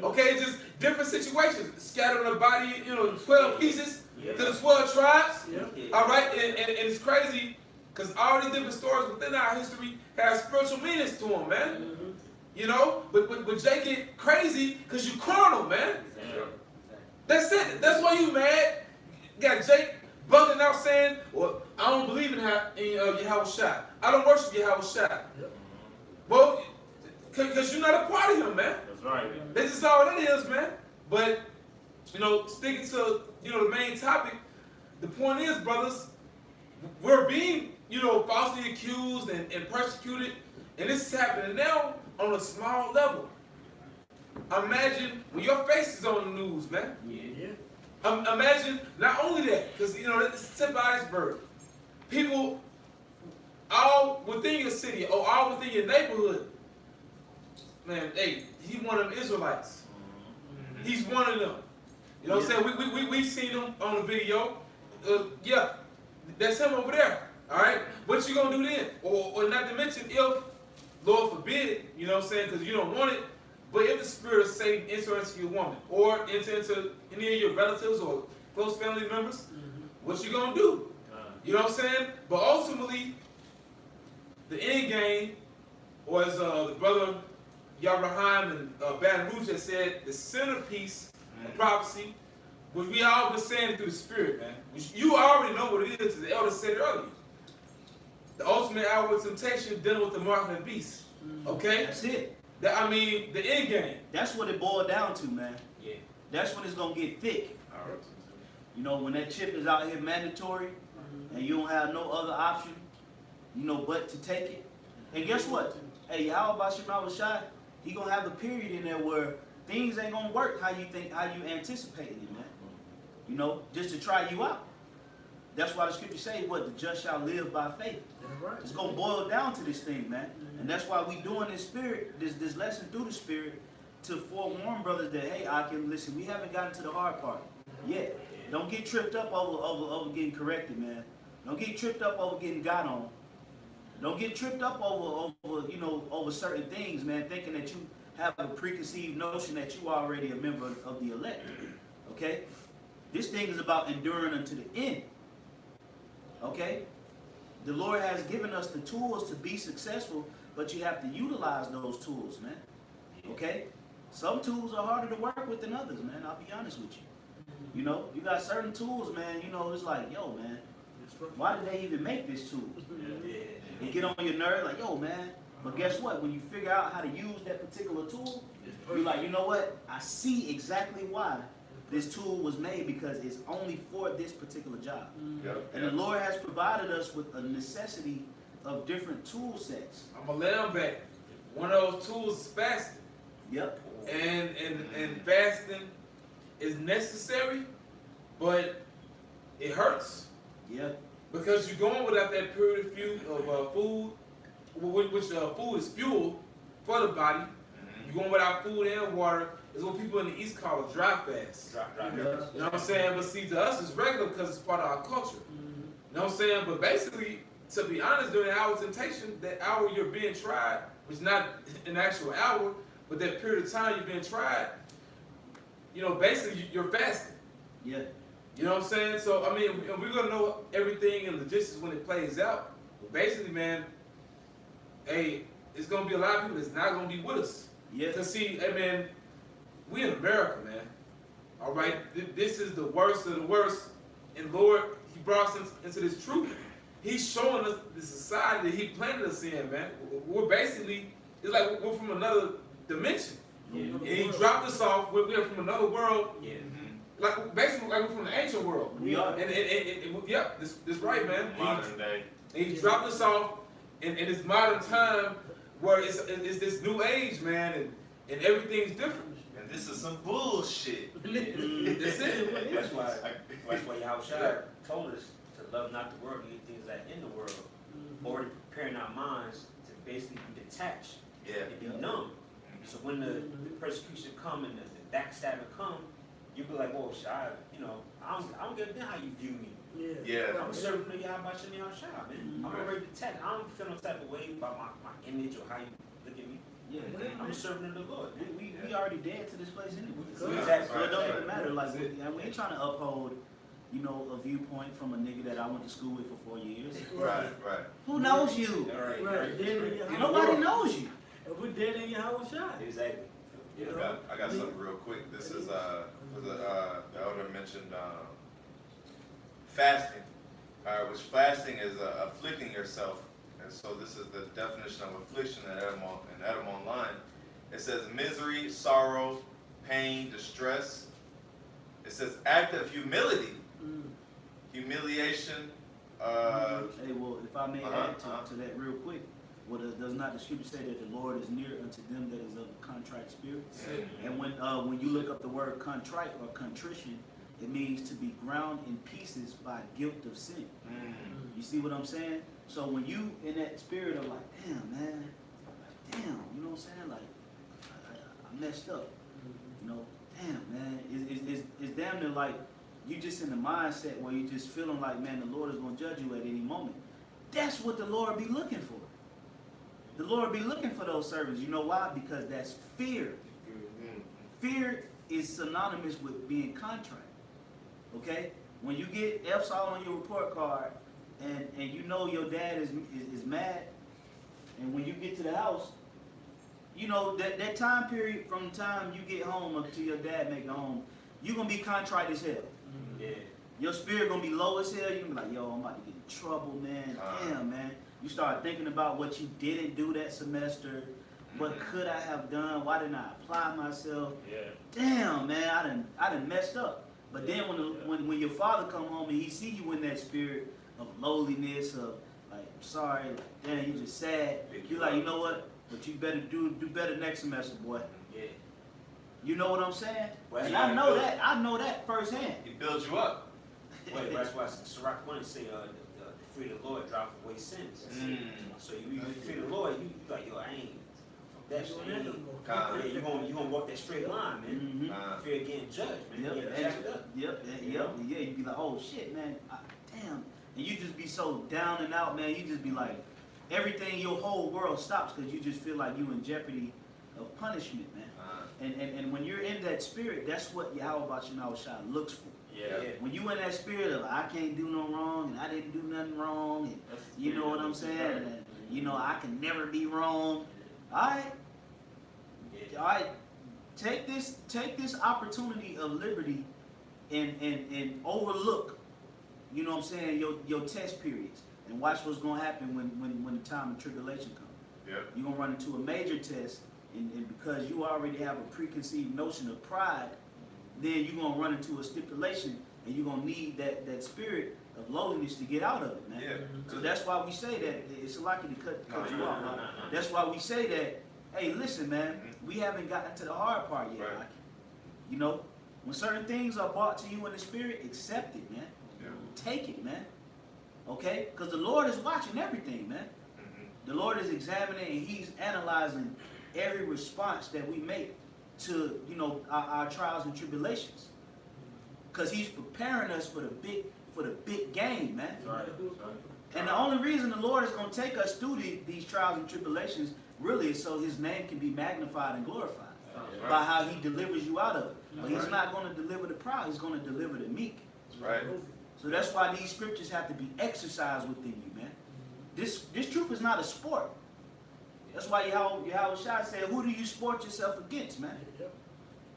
Okay, just different situations, scattered on the body, you know, 12 pieces to the 12 tribes. All right, and it's crazy because all these different stories within our history have spiritual meanings to them, man. You know, but Jay get crazy because you carnal, man. That's it. That's why you mad. You got Jake bugging out saying, well, I don't believe in YAHAWAH'S. I don't worship YAHAWAH'S. Well, because you're not a part of him, man. That's right. That's just all it is, man. But, you know, sticking to, you know, the main topic, the point is, brothers, we're being, you know, falsely accused and persecuted, and this is happening now on a small level. Imagine when your face is on the news, man. Imagine not only that, because, you know, that's the tip of the iceberg. People all within your city or all within your neighborhood, man, hey, he's one of them Israelites. He's one of them. You know what I'm saying? We've seen him on the video. Yeah, that's him over there. All right? What you going to do then? Or not to mention if, Lord forbid, you know what I'm saying, because you don't want it, but if the spirit of Satan enters into your woman or into any of your relatives or close family members, what you going to do? You know what I'm saying? But ultimately, the end game, or as the brother Yabraham and Baton Rouge has said, the centerpiece of prophecy, which we all been saying through the spirit, man. Which you already know what it is, as the elder said earlier. The ultimate hour of temptation dealing with the mark of the beast. Okay? That's it. I mean, the end game. That's what it boiled down to, man. Yeah. That's when it's gonna get thick. All right. You know, when that chip is out here mandatory, and you don't have no other option, you know, but to take it. And guess what? Hey, how about YAHAWAH'S? He gonna have a period in there where things ain't gonna work how you anticipated it, man. You know, just to try you out. That's why the scripture say, what, the just shall live by faith. It's gonna boil down to this thing, man. And that's why we doing this spirit, this lesson through the spirit, to forewarn brothers that, hey, I can listen, we haven't gotten to the hard part yet. Don't get tripped up over getting corrected, man. Don't get tripped up over getting got on. Don't get tripped up over certain things, man, thinking that you have a preconceived notion that you are already a member of the elect. Okay? This thing is about enduring unto the end. Okay? The Lord has given us the tools to be successful, but you have to utilize those tools, man. Okay? Some tools are harder to work with than others, man. I'll be honest with you. You know, you got certain tools, man, you know, it's like, yo, man, why did they even make this tool? You get on your nerve, like, yo, man. But guess what? When you figure out how to use that particular tool, you're like, you know what? I see exactly why this tool was made, because it's only for this particular job. And the Lord has provided us with a necessity of different tool sets. I'm gonna let them back. One of those tools is fasting. Yep. And fasting is necessary, but it hurts. Yep. Because you're going without that period of food, which food is fuel for the body. You going without food and water is what people in the East call a dry fast. Drop You know what I'm saying? But see, to us, it's regular because it's part of our culture. You know what I'm saying? But basically, to be honest, during the hour of temptation, that hour you're being tried, which is not an actual hour, but that period of time you're being tried, you know, basically you're fasting. Yeah. You know what I'm saying? So, I mean, and we're going to know everything and logistics when it plays out. But basically, man, hey, it's going to be a lot of people that's not going to be with us. Yeah. To see, hey, man, we in America, man. All right? This is the worst of the worst. And Lord, He brought us into this truth. He's showing us the society that He planted us in, man. We're basically, it's like we're from another dimension. Yeah. And He dropped us off. We're from another world. Yeah. Like basically, like we're from the ancient world. We are. And yeah, this right, man. Modern day. And He dropped us off in this modern time where it's this new age, man, and everything's different. And this is some bullshit. That's it. That's why YAHAWAH'S told us to love not the world, and things that are in the world, already preparing our minds to basically be detached Yeah. and be numb. So when the persecution come and the backstabbing come, you be like, whoa, I don't get how you view me. Yeah. I'm serving for YAHAWAH'S, man. I'm already detached. I don't feel no type of way about my image or how you look at me. Yeah. I'm serving the Lord. We already dead to this place anyway. Exactly. So it don't even matter. Like we ain't trying to uphold, you know, a viewpoint from a nigga that I went to school with for 4 years. Right. Who knows you? Right. Nobody knows you. And we're dead in YAHAWAH'S. Exactly. I got something real quick. This is the elder mentioned fasting, which fasting is afflicting yourself, and so this is the definition of affliction in Edom Online. It says misery, sorrow, pain, distress. It says act of humility, humiliation. Hey, well, if I may add to that real quick, does not the scripture say that the Lord is near unto them that is of a contrite spirit? And when you look up the word contrite or contrition, it means to be ground in pieces by guilt of sin. You see what I'm saying? So when you in that spirit of like, damn, man, you know what I'm saying? Like, I messed up. You know, damn, man, it's damn near like you just in the mindset where you just feeling like, man, the Lord is going to judge you at any moment. That's what the Lord be looking for. The Lord be looking for those servants. You know why? Because that's fear. Fear is synonymous with being contrite. Okay? When you get F's all on your report card and you know your dad is mad, and when you get to the house, you know that time period from the time you get home up to your dad make it home, you're going to be contrite as hell. Yeah. Your spirit going to be low as hell. You're going to be like, yo, I'm about to get in trouble, man. Damn, man. You start thinking about what you didn't do that semester. What could I have done? Why didn't I apply myself? Yeah. Damn, man, I done messed up. But then when your father come home and he see you in that spirit of lowliness, of like, sorry, like, damn, you just sad. You're like, you know what? But you better do better next semester, boy. Yeah. You know what I'm saying? Well, and yeah, I know that firsthand. He builds you up. Wait, that's why Sirach 1 say the fear of the Lord drives away sins. So you fear the Lord, you like, yo, I ain't that shit. Yeah, you gonna walk that straight line, man. Fear getting judged, man. Yep. You be like, oh shit, man, damn. And you just be so down and out, man. You just be like, everything, your whole world stops because you just feel like you in jeopardy of punishment, man. And when you're in that spirit, that's what YAHAWAH'S looks for. Yeah. When you in that spirit of I can't do no wrong and I didn't do nothing wrong, and you know what I'm saying, and you know I can never be wrong. All right. Take this opportunity of liberty and overlook, you know what I'm saying, your test periods, and watch what's gonna happen when the time of tribulation comes. Yep. You're gonna run into a major test, and because you already have a preconceived notion of pride, then you're gonna run into a stipulation, and you're gonna need that spirit of lowliness to get out of it, man. Yeah. So that's why we say that it's likely to cut you off. No. That's why we say that. Hey, listen, man, we haven't gotten to the hard part yet. Right. Like, you know, when certain things are brought to you in the spirit, accept it, man. Yeah. Take it, man. Okay? Because the Lord is watching everything, man. The Lord is examining and He's analyzing every response that we make to, you know, our trials and tribulations. Because he's preparing us for the big game, man. Right. And the only reason the Lord is going to take us through these trials and tribulations really is so his name can be magnified and glorified by how he delivers you out of it. But he's not going to deliver the proud, he's going to deliver the meek. Right. So that's why these scriptures have to be exercised within you, man. This truth is not a sport. That's why Yahawashi said, who do you sport yourself against, man?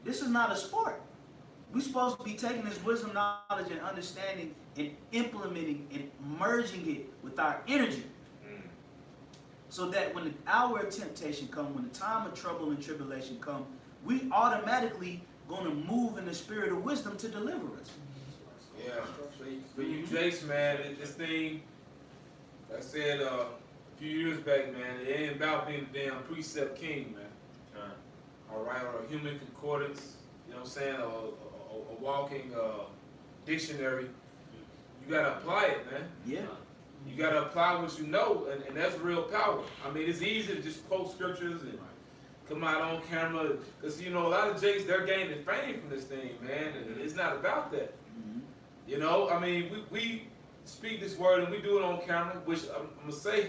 This is not a sport. We're supposed to be taking this wisdom, knowledge, and understanding and implementing and merging it with our energy. So that when the hour of temptation comes, when the time of trouble and tribulation comes, we automatically going to move in the spirit of wisdom to deliver us. Yeah. For you, Jace, man, this thing, like I said a few years back, man, it ain't about being a damn precept king, man. All right, or a human concordance, you know what I'm saying, a walking dictionary. You gotta apply it, man. Yeah. You gotta apply what you know, and that's real power. I mean, it's easy to just quote scriptures and come out on camera, because you know a lot of Jakes, they're gaining fame from this thing, man, and it's not about that. You know, I mean, we speak this word and we do it on camera, which I'm gonna say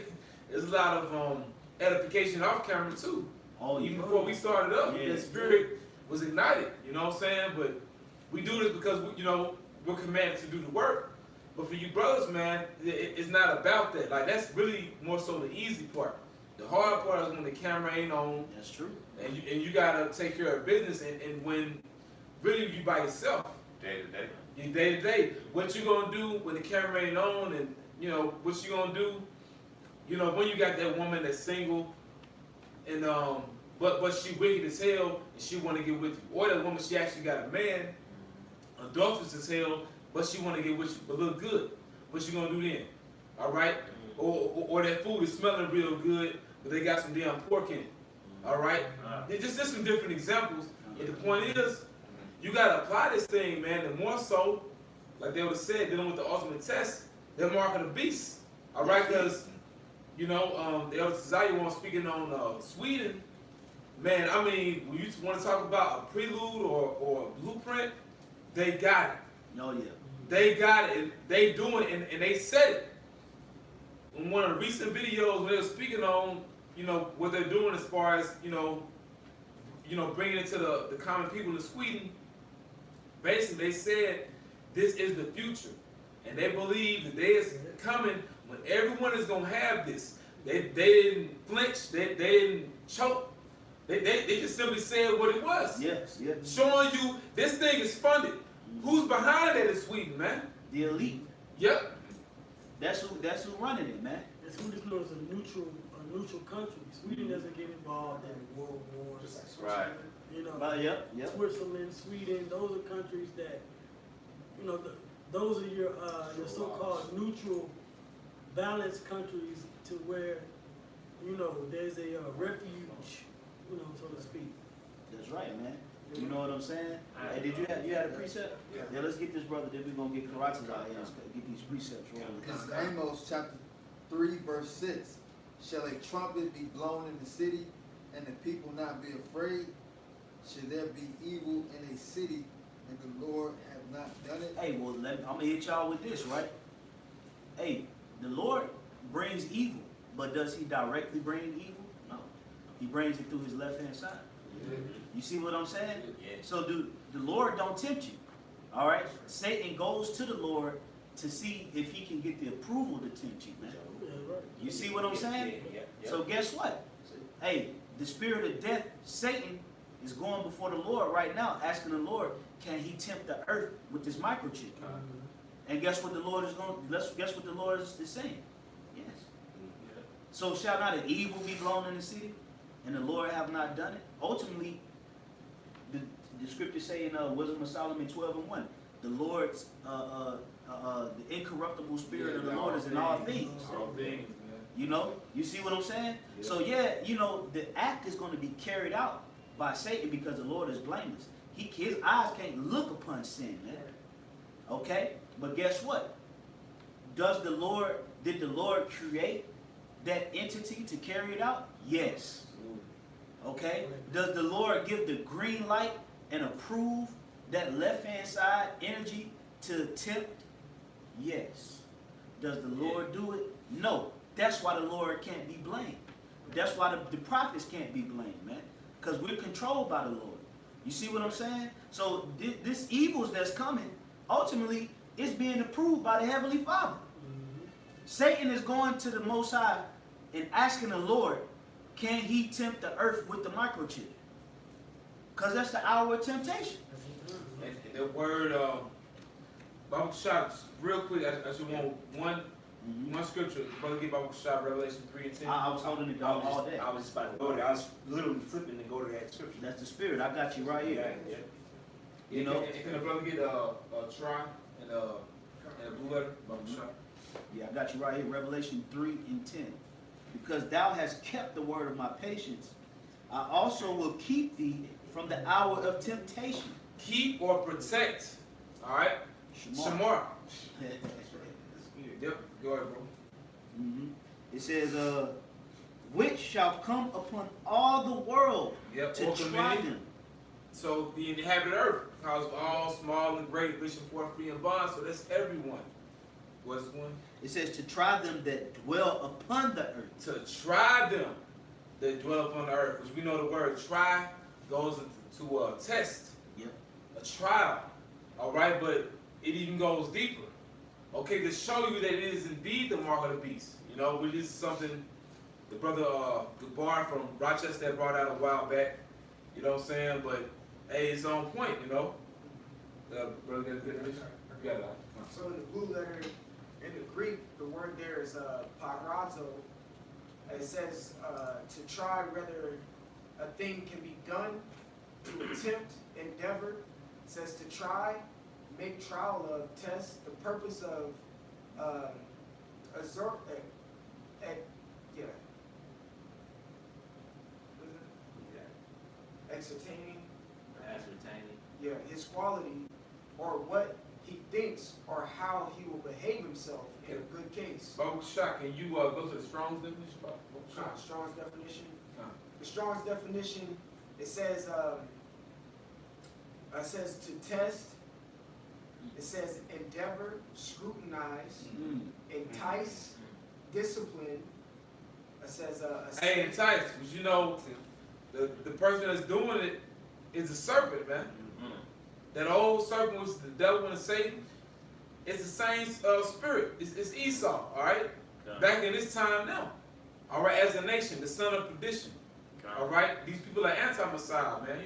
there's a lot of edification off camera too. Oh, Even before we started up, the spirit was ignited. You know what I'm saying? But we do this because we're commanded to do the work. But for you brothers, man, it's not about that. Like that's really more so the easy part. The hard part is when the camera ain't on. That's true. And you gotta take care of business, and when really you by yourself. Day to day. You day to day. What you gonna do when the camera ain't on, and what you gonna do? When you got that woman that's single, and but she wicked as hell, and she wanna get with you, or that woman she actually got a man, adulterous as hell, but she wanna get with you, but look good. What you gonna do then? All right? Or that food is smelling real good, but they got some damn pork in it. All right? Just some different examples. And the point is, you gotta apply this thing, man. And more so, like they would have said, dealing with the ultimate test, they're marking the beast. All right? Because the elder Zion speaking on Sweden, man. I mean, when you want to talk about a prelude or a blueprint, they got it. Oh yeah. They got it. And they doing it, and they said it. In one of the recent videos when they were speaking on, what they're doing as far as, bringing it to the common people in Sweden, basically they said this is the future. And they believe the day is coming when everyone is going to have this. They didn't flinch. They didn't choke. They just simply said what it was. Yes, yes. Showing you this thing is funded. Who's behind that in Sweden, man? The elite. Yep. That's who running it, man. It's who this knows a neutral country. Sweden doesn't get involved in world wars. Right. Yep. Switzerland, Sweden, those are countries that, those are your so-called neutral, balanced countries to where, there's a refuge, so to speak. That's right, man. You know what I'm saying? Hey, did you had a precept? Yeah. Let's get this brother. Then we're gonna get Karatas out here and get these precepts rolling. This is Amos chapter 3, verse 6. Shall a trumpet be blown in the city, and the people not be afraid? Should there be evil in a city, and the Lord have not done it? Hey, well, I'm gonna hit y'all with this, right? Hey, the Lord brings evil, but does He directly bring evil? No. He brings it through His left-hand side. You see what I'm saying? Yeah. So the Lord don't tempt you. All right? Satan goes to the Lord to see if he can get the approval to tempt you, man. You see what I'm saying? Yeah. So guess what? Hey, the spirit of death, Satan, is going before the Lord right now, asking the Lord, can he tempt the earth with this microchip? And guess what the Lord is going? Guess what the Lord is saying? Yes. So shall not an evil be blown in the city, and the Lord have not done it? Ultimately, the scriptures say in Wisdom of Solomon 12:1, the Lord's the incorruptible spirit of the Lord is in all things. All things, man. You see what I'm saying? Yeah. So the act is going to be carried out by Satan because the Lord is blameless. His eyes can't look upon sin, man. Okay? But guess what? Did the Lord create that entity to carry it out? Yes. Okay? Does the Lord give the green light and approve that left-hand side energy to tempt? Yes. Does the Lord do it? No. That's why the Lord can't be blamed. That's why the prophets can't be blamed, man. Because we're controlled by the Lord. You see what I'm saying? So this evils that's coming, ultimately, it's being approved by the Heavenly Father. Satan is going to the Most High and asking the Lord, can he tempt the earth with the microchip? Because that's the hour of temptation. And the word, Bible shots, real quick, I just want one scripture. Brother, get Bible shot, Revelation 3 and 10. I was holding it down all day. I was just about to go there. I was literally flipping to go to that scripture. That's the spirit. I got you right here. Yeah. You know? And can the brother get a try and a blue letter? Bible shot. Yeah, I got you right here. Revelation 3 and 10. Because thou hast kept the word of my patience, I also will keep thee from the hour of temptation. Keep or protect. All right? Shamar. Yep. Go ahead, bro. It says, which shall come upon all the world Yep. to Or try committed. them. So the inhabited earth, cause all small and great, rich and poor, free and bond. So that's everyone. What's one? It says to try them that dwell upon the earth. To try them that dwell upon the earth, which we know the word try goes into a test, Yep. a trial. All right, but it even goes deeper. Okay, to show you that it is indeed the mark of the beast. You know, which is something the brother Gabar from Rochester had brought out a while back. You know what I'm saying? But hey, it's on point. You know, brother, got a good vision. You got it. So in the blue letter, in the Greek, the word there is parazo. It says to try whether a thing can be done, to attempt, endeavor. It says to try, make trial of, test. The purpose of ascertaining. Ascertaining. Yeah, his quality, or what he thinks, or how he will behave himself in a good case. Bible shot. Can you go to the Strong's definition? Bible shot. Strong's definition. Uh. The Strong's definition, it says to test. It says endeavor, scrutinize, entice, discipline. It says Hey, entice, but you know, the person that's doing it is a serpent, man. That old serpent was the devil and Satan. It's the same spirit. It's Esau, all right? Okay. Back in this time now, all right, as a nation, the son of perdition, all right? These people are anti-Messiah, man.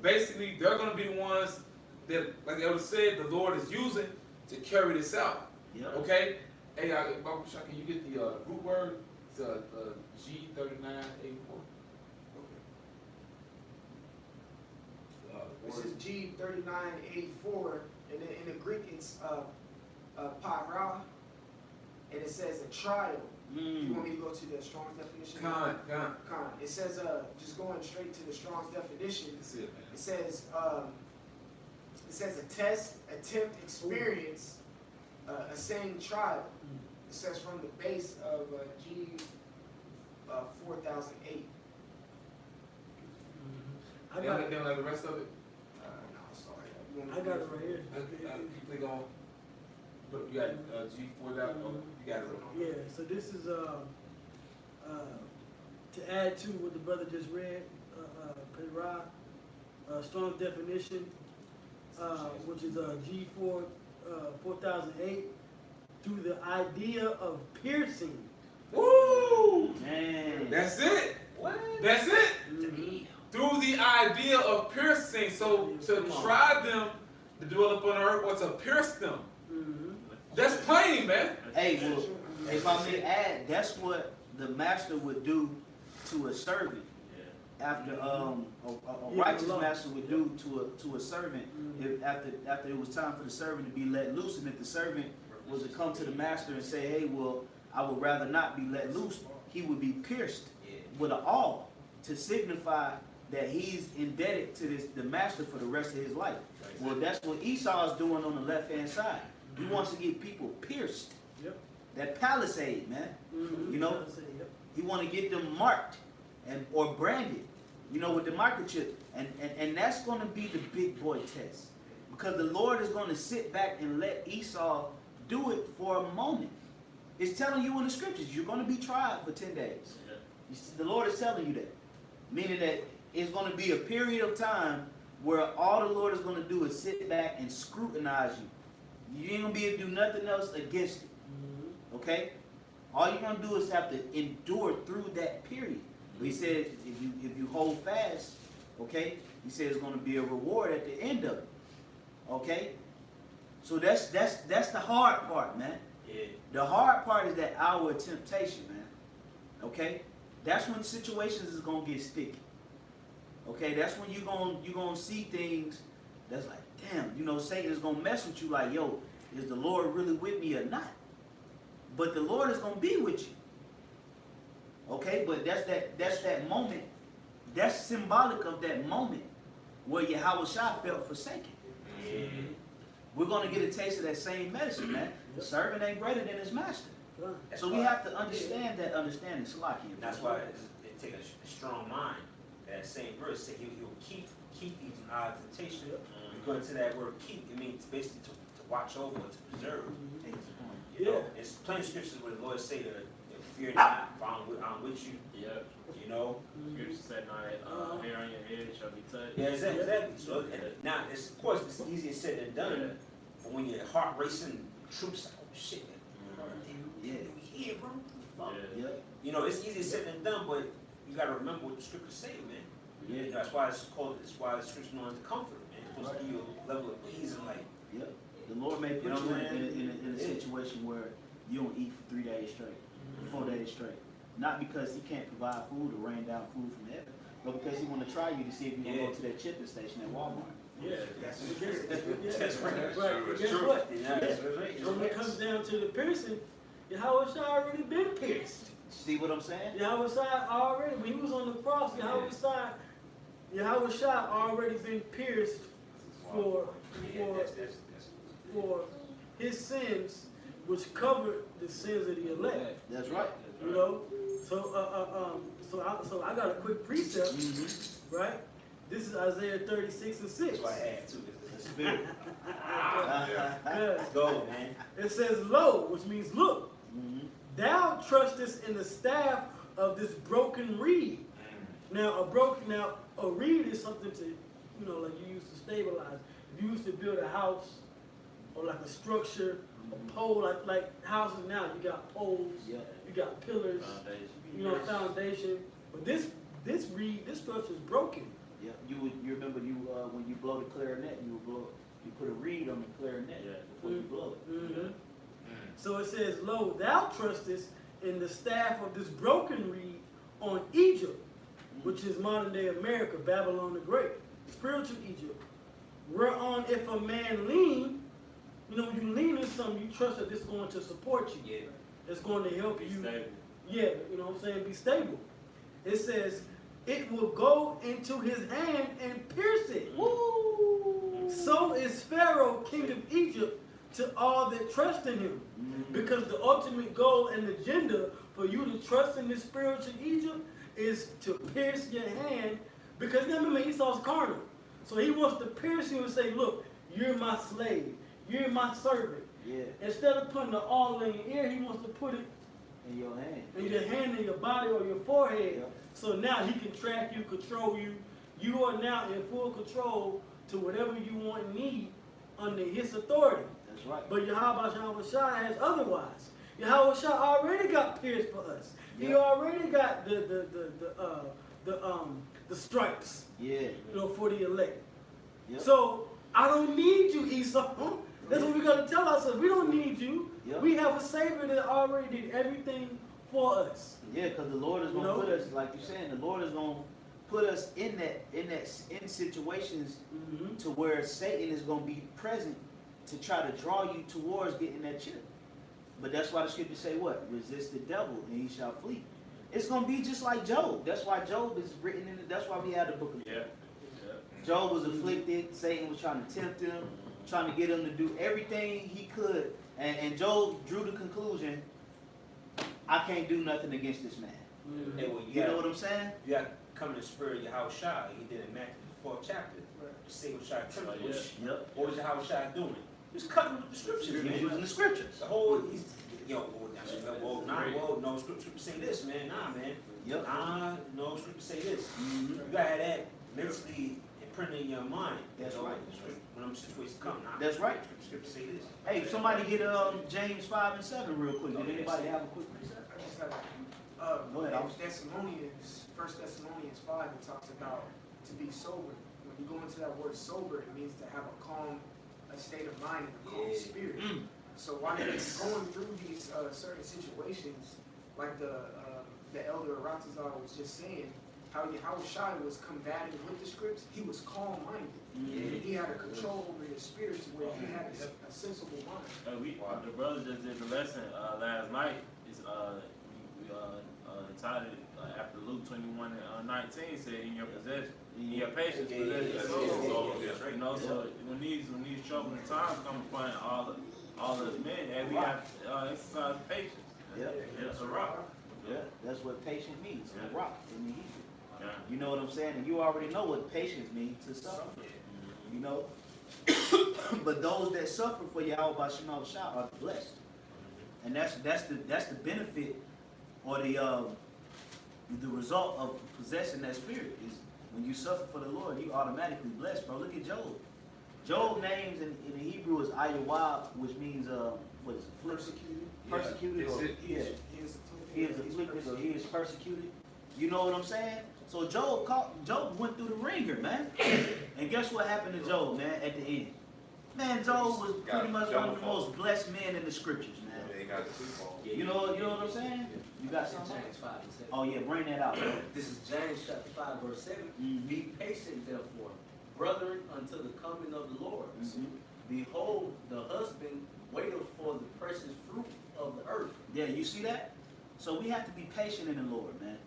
Basically, they're going to be the ones that, like the elder said, the Lord is using to carry this out, okay? Hey, Bible Shah, can you get the root word? It's G3984. This is G3984, and in the Greek it's para, and it says a trial. You want me to go to the Strong's definition? Con. It says just going straight to the Strong's definition. That's it, man. It says a test, attempt, experience, a saying trial. It says from the base of G 4008. I got it. Then like the rest of it. No, sorry. I got it right here. You click on. You got G4 down. Oh, you got it. Yeah, so this is to add to what the brother just read, Perah, Strong's definition, which is G4 4008, through the idea of piercing. Woo! Man. That's it. What? That's it. Through the idea of piercing, so to try them to dwell upon the earth or to pierce them. That's plain, man. Hey, well, if I may add, that's what the master would do to a servant. After a righteous master would do to a servant, if after it was time for the servant to be let loose, and if the servant was to come to the master and say, hey, well, I would rather not be let loose, he would be pierced with an awl to signify that he's indebted to the master for the rest of his life. Well, that's what Esau is doing on the left-hand side. He wants to get people pierced. Yep. That palisade, man. You know, he want to get them marked or branded You know, with the microchip. And that's going to be the big boy test. Because the Lord is going to sit back and let Esau do it for a moment. It's telling you in the scriptures, you're going to be tried for 10 days. You see, the Lord is telling you that. Meaning that it's going to be a period of time where all the Lord is going to do is sit back and scrutinize you. You ain't going to be able to do nothing else against it. Okay? All you're going to do is have to endure through that period. But he said, if you hold fast, okay, he said it's going to be a reward at the end of it. Okay? So that's the hard part, man. Yeah. The hard part is that hour of temptation, man. Okay? That's when situations is gonna get sticky. Okay, that's when you're gonna see things that's like, damn, you know, Satan is gonna mess with you like, yo, is the Lord really with me or not? But the Lord is gonna be with you. Okay, but that's that moment, that's symbolic of that moment where Yahawashi felt forsaken. We're gonna get a taste of that same medicine, man. The servant ain't greater than his master. So we have to understand that understanding. Salaki. That's why it takes a strong mind. That same verse said he'll keep you from out of temptation. We go into that word keep, it means basically to watch over, to preserve. You know, it's plenty of scriptures where the Lord say that fear not, for I'm with you. Yep. You know? Scripture said, "Not hair on your head shall be touched." Yeah, exactly. So now, of course, it's easier said than done. But when your heart racing, troops, oh shit, Yeah. yeah, bro. Fuck. Yeah. You know, it's easier said than done, but you gotta remember what the scriptures say, man. Yeah. You know, that's why it's called. That's why the scripture known as comfort, man. It's supposed to give you a level of peace and like. Yep. The Lord may put You know you what I'm in a situation where you don't eat for 3 days straight, 4 days straight. Not because he can't provide food or rain down food from heaven, but because he want to try you to see if you can go to that chipping station at Walmart. Yeah. That's That's right. right. But guess true. what? Yeah, that's right. So when it comes down to the piercing, Yahawashi already been pierced. See what I'm saying? Yahawashi already, when he was on the cross, Yahawashi already been pierced for his sins, which covered the sins of the elect. That's right. You know, so I got a quick precept, right? This is Isaiah 36 and 6. That's why I had to. The spirit. Let's go, man. It says, "Lo," which means look. Thou trustest in the staff of this broken reed. Now a reed is something to, you know, like you used to stabilize. If you used to build a house or like a structure, a pole, like houses now, you got poles, Yeah. you got pillars, you know, foundation. But this reed, this structure is broken. Yeah. You remember when you blow the clarinet, you put a reed on the clarinet before you blow it. So it says, "Lo, thou trustest in the staff of this broken reed on Egypt," which is modern day America, Babylon the Great, spiritual Egypt. "Whereon if a man lean," you know, when you lean in something, you trust that this is going to support you. Yeah. It's going to help Be you. stable. Yeah, you know what I'm saying? Be stable. It says, "It will go into his hand and pierce it." Woo! So is Pharaoh, king of Egypt, to all that trust in him. Because the ultimate goal and agenda for you to trust in this spiritual Egypt is to pierce your hand. Because remember, Esau's carnal. So he wants to pierce you and say, "Look, you're my slave. You're my servant." Yeah. Instead of putting the all in your ear, he wants to put it In your hand. in your hand, in your body, or your forehead. Yep. So now he can track you, control you. You are now in full control to whatever you want and need under his authority. That's right. But Yahawashi has otherwise. Yahawashi already got pierced for us. He Yep. already got the stripes, Yeah. you know, for the elect. Yep. So I don't need you, Esau. That's what we gotta tell ourselves. We don't need you. Yep. We have a Savior that already did everything for us. Yeah, because the Lord is You gonna know? put us, like you're saying, the Lord is gonna put us in situations to where Satan is gonna be present to try to draw you towards getting that chip. But that's why the scriptures say what? Resist the devil and he shall flee. It's gonna be just like Job. That's why Job is written in it. That's why we have the book of Job. Job was afflicted. Satan was trying to tempt him, trying to get him to do everything he could. And Job drew the conclusion, I can't do nothing against this man. Hey, well, You know what I'm saying? you got come in the spirit of Yahawashi. He did in Matthew the 4th chapter. The same with Shai Yep. What was Yahawashi doing? He was cutting with the scriptures, He man. was in the scriptures. The whole, no, scripture say this, man. Nah, man. Yep. Nah, no, scripture say this. Mhm. You gotta have that mentally imprinted in your mind. That's You know, right. When them situations come, nah, That's right. Scripture say this. Hey, somebody get James 5 and 7 real quick. Did anybody have a quick precept? I just had Go ahead, Alex. Thessalonians, 1 Thessalonians 5, it talks about to be sober. When you go into that word sober, it means to have a calm, a state of mind and a calm Yeah. spirit. Mm. So while you're going through these certain situations, like the elder Aratazar was just saying, how Yahawashi was combating with the scripts, he was calm-minded. Mhm. He had a control over his spirit to where he had a sensible mind. The brothers just did the lesson last night. It's we entitled after Luke 21 and 19 said, "In your possession, in your patience, Yeah, possess your soul." yeah. You know, so when these troubling times come upon all of the men, and we have to exercise patience. Yep. Yeah, it's a rock. Yeah, that's what patience means. A Yeah. rock in the Hebrew. Yeah. You know what I'm saying? And you already know what patience means, to suffer. You know? But those that suffer for Yahweh Shema are blessed. And that's the benefit or the result of possessing that spirit is when you suffer for the Lord, you automatically blessed, bro. Look at Job. Job names in the Hebrew is Yahawah, which means what is it? Persecuted. Persecuted, or Is yeah. He is afflicted. He is afflicted or he is persecuted. You know what I'm saying? So Job went through the ringer, man. And guess what happened to Job, man, at the end? Man, Job was pretty much one of the most blessed men in the scriptures, man. Yeah, he got it twofold. You know what I'm saying? You got something? James 5 and 7. Oh yeah, bring that out, bro. This is James chapter 5, verse 7. Mhm. Be patient, therefore, brethren, until the coming of the Lord. Mhm. Behold, the husband waiteth for the precious fruit of the earth. Yeah, you see that? So we have to be patient in the Lord, man.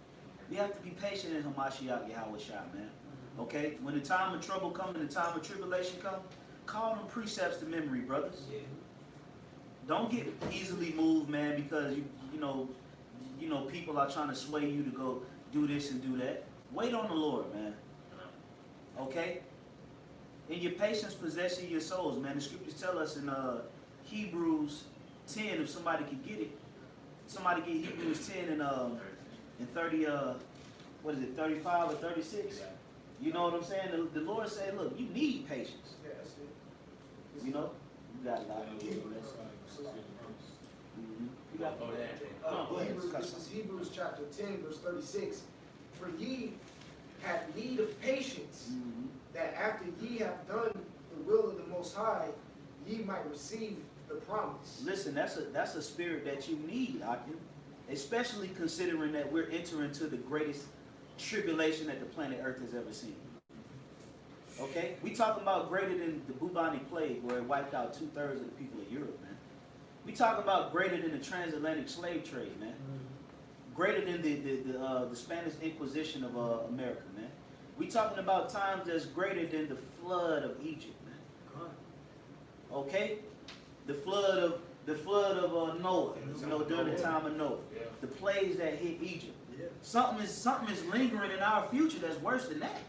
We have to be patient in Hamashiach Yahweh Shai, man. Okay? When the time of trouble comes and the time of tribulation comes, call them precepts to memory, brothers. Yeah. Don't get easily moved, man, because you know people are trying to sway you to go do this and do that. Wait on the Lord, man. Okay? In your patience, possess your souls, man. The scriptures tell us in Hebrews 10, if somebody could get it. Somebody get Hebrews 10 and 30, what is it, 35 or 36? You know what I'm saying? The Lord said, look, you need patience. Yeah, that's it. You know? You got a lot of people. You got Oh, yeah. No, go ahead. This is Hebrews chapter 10, verse 36. For ye have need of patience, Mhm. that after ye have done the will of the Most High, ye might receive the promise. Listen, that's a spirit that you need, Akim. Especially considering that we're entering into the greatest tribulation that the planet Earth has ever seen. Okay? We talking about greater than the bubonic plague where it wiped out 2/3 of the people of Europe, man. We talking about greater than the transatlantic slave trade, man. Greater than the Spanish Inquisition of America, man. We talking about times that's greater than the flood of Egypt, man. Okay? The flood of Noah, you know, during the time of Noah. Yeah. The plagues that hit Egypt. Something is lingering in our future that's worse than that.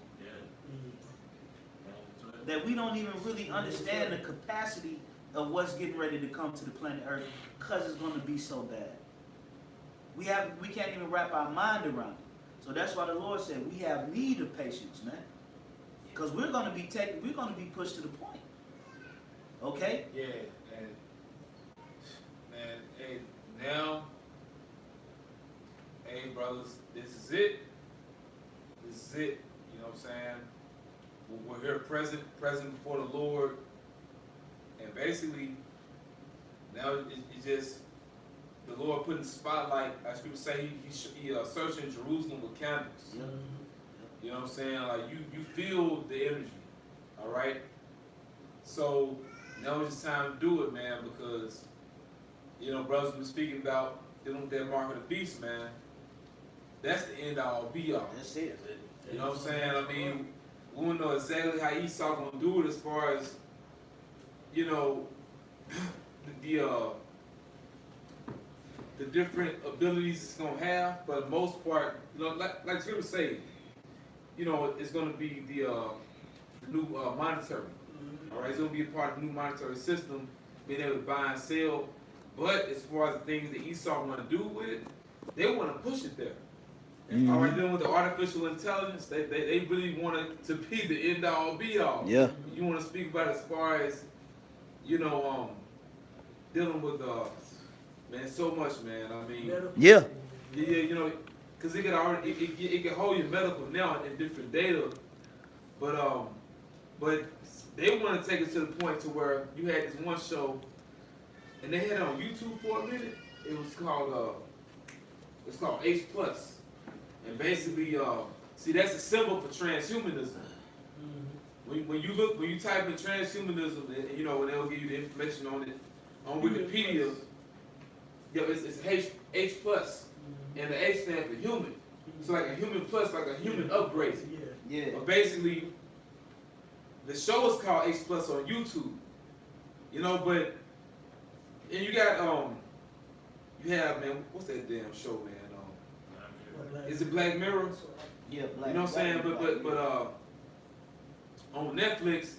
That we don't even really understand the capacity of what's getting ready to come to the planet Earth because it's going to be so bad. We can't even wrap our mind around it. So that's why the Lord said we have need of patience, man. Because we're going to be pushed to the point. Okay? Yeah, and man, hey, now, hey, brothers, this is it. This is it. You know what I'm saying? We're here present before the Lord, and basically, now it's just the Lord putting the spotlight. As people say, he searching Jerusalem with candles. Yeah. You know what I'm saying? Like you feel the energy. All right. So now it's time to do it, man, because you know, brothers been speaking about dealing with that mark of the beast, man. That's the end all be all. That's it. You know what I'm saying? I mean, we don't know exactly how Esau gonna do it as far as, you know, the different abilities it's gonna have. But for the most part, you know, like people say, you know, it's going to be the new monetary. All right, it's going to be a part of the new monetary system, being able to buy and sell. But as far as the things that Esau want to do with it, they want to push it there. All right, dealing with the artificial intelligence, they really want it to be the end all be all. Yeah. You want to speak about as far as, you know, dealing with man, so much, man. I mean, Yeah. yeah, you know, because it can hold your medical now in different data, but they want to take it to the point to where you had this one show, and they had it on YouTube for a minute. It was called H+. And basically, see, that's a symbol for transhumanism. When you type in transhumanism, and, you know, and they'll give you the information on it on Wikipedia. Yeah, it's H+, and the H stands for human. So like a human plus, like a human upgrade. Yeah. But basically, the show is called H+ on YouTube. You know, but and you got you have, man, what's that damn show, man? Is it Black Mirror? Yeah, You know what I'm saying? But on Netflix,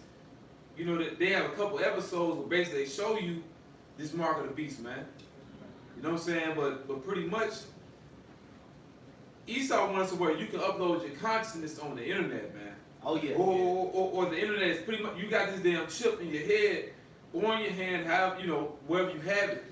you know that they have a couple episodes where basically they show you this mark of the beast, man. You know what I'm saying? But pretty much, Esau wants to where you can upload your consciousness on the internet, man. Oh yeah. Or the internet is pretty much, you got this damn chip in your head or in your hand, you know, wherever you have it.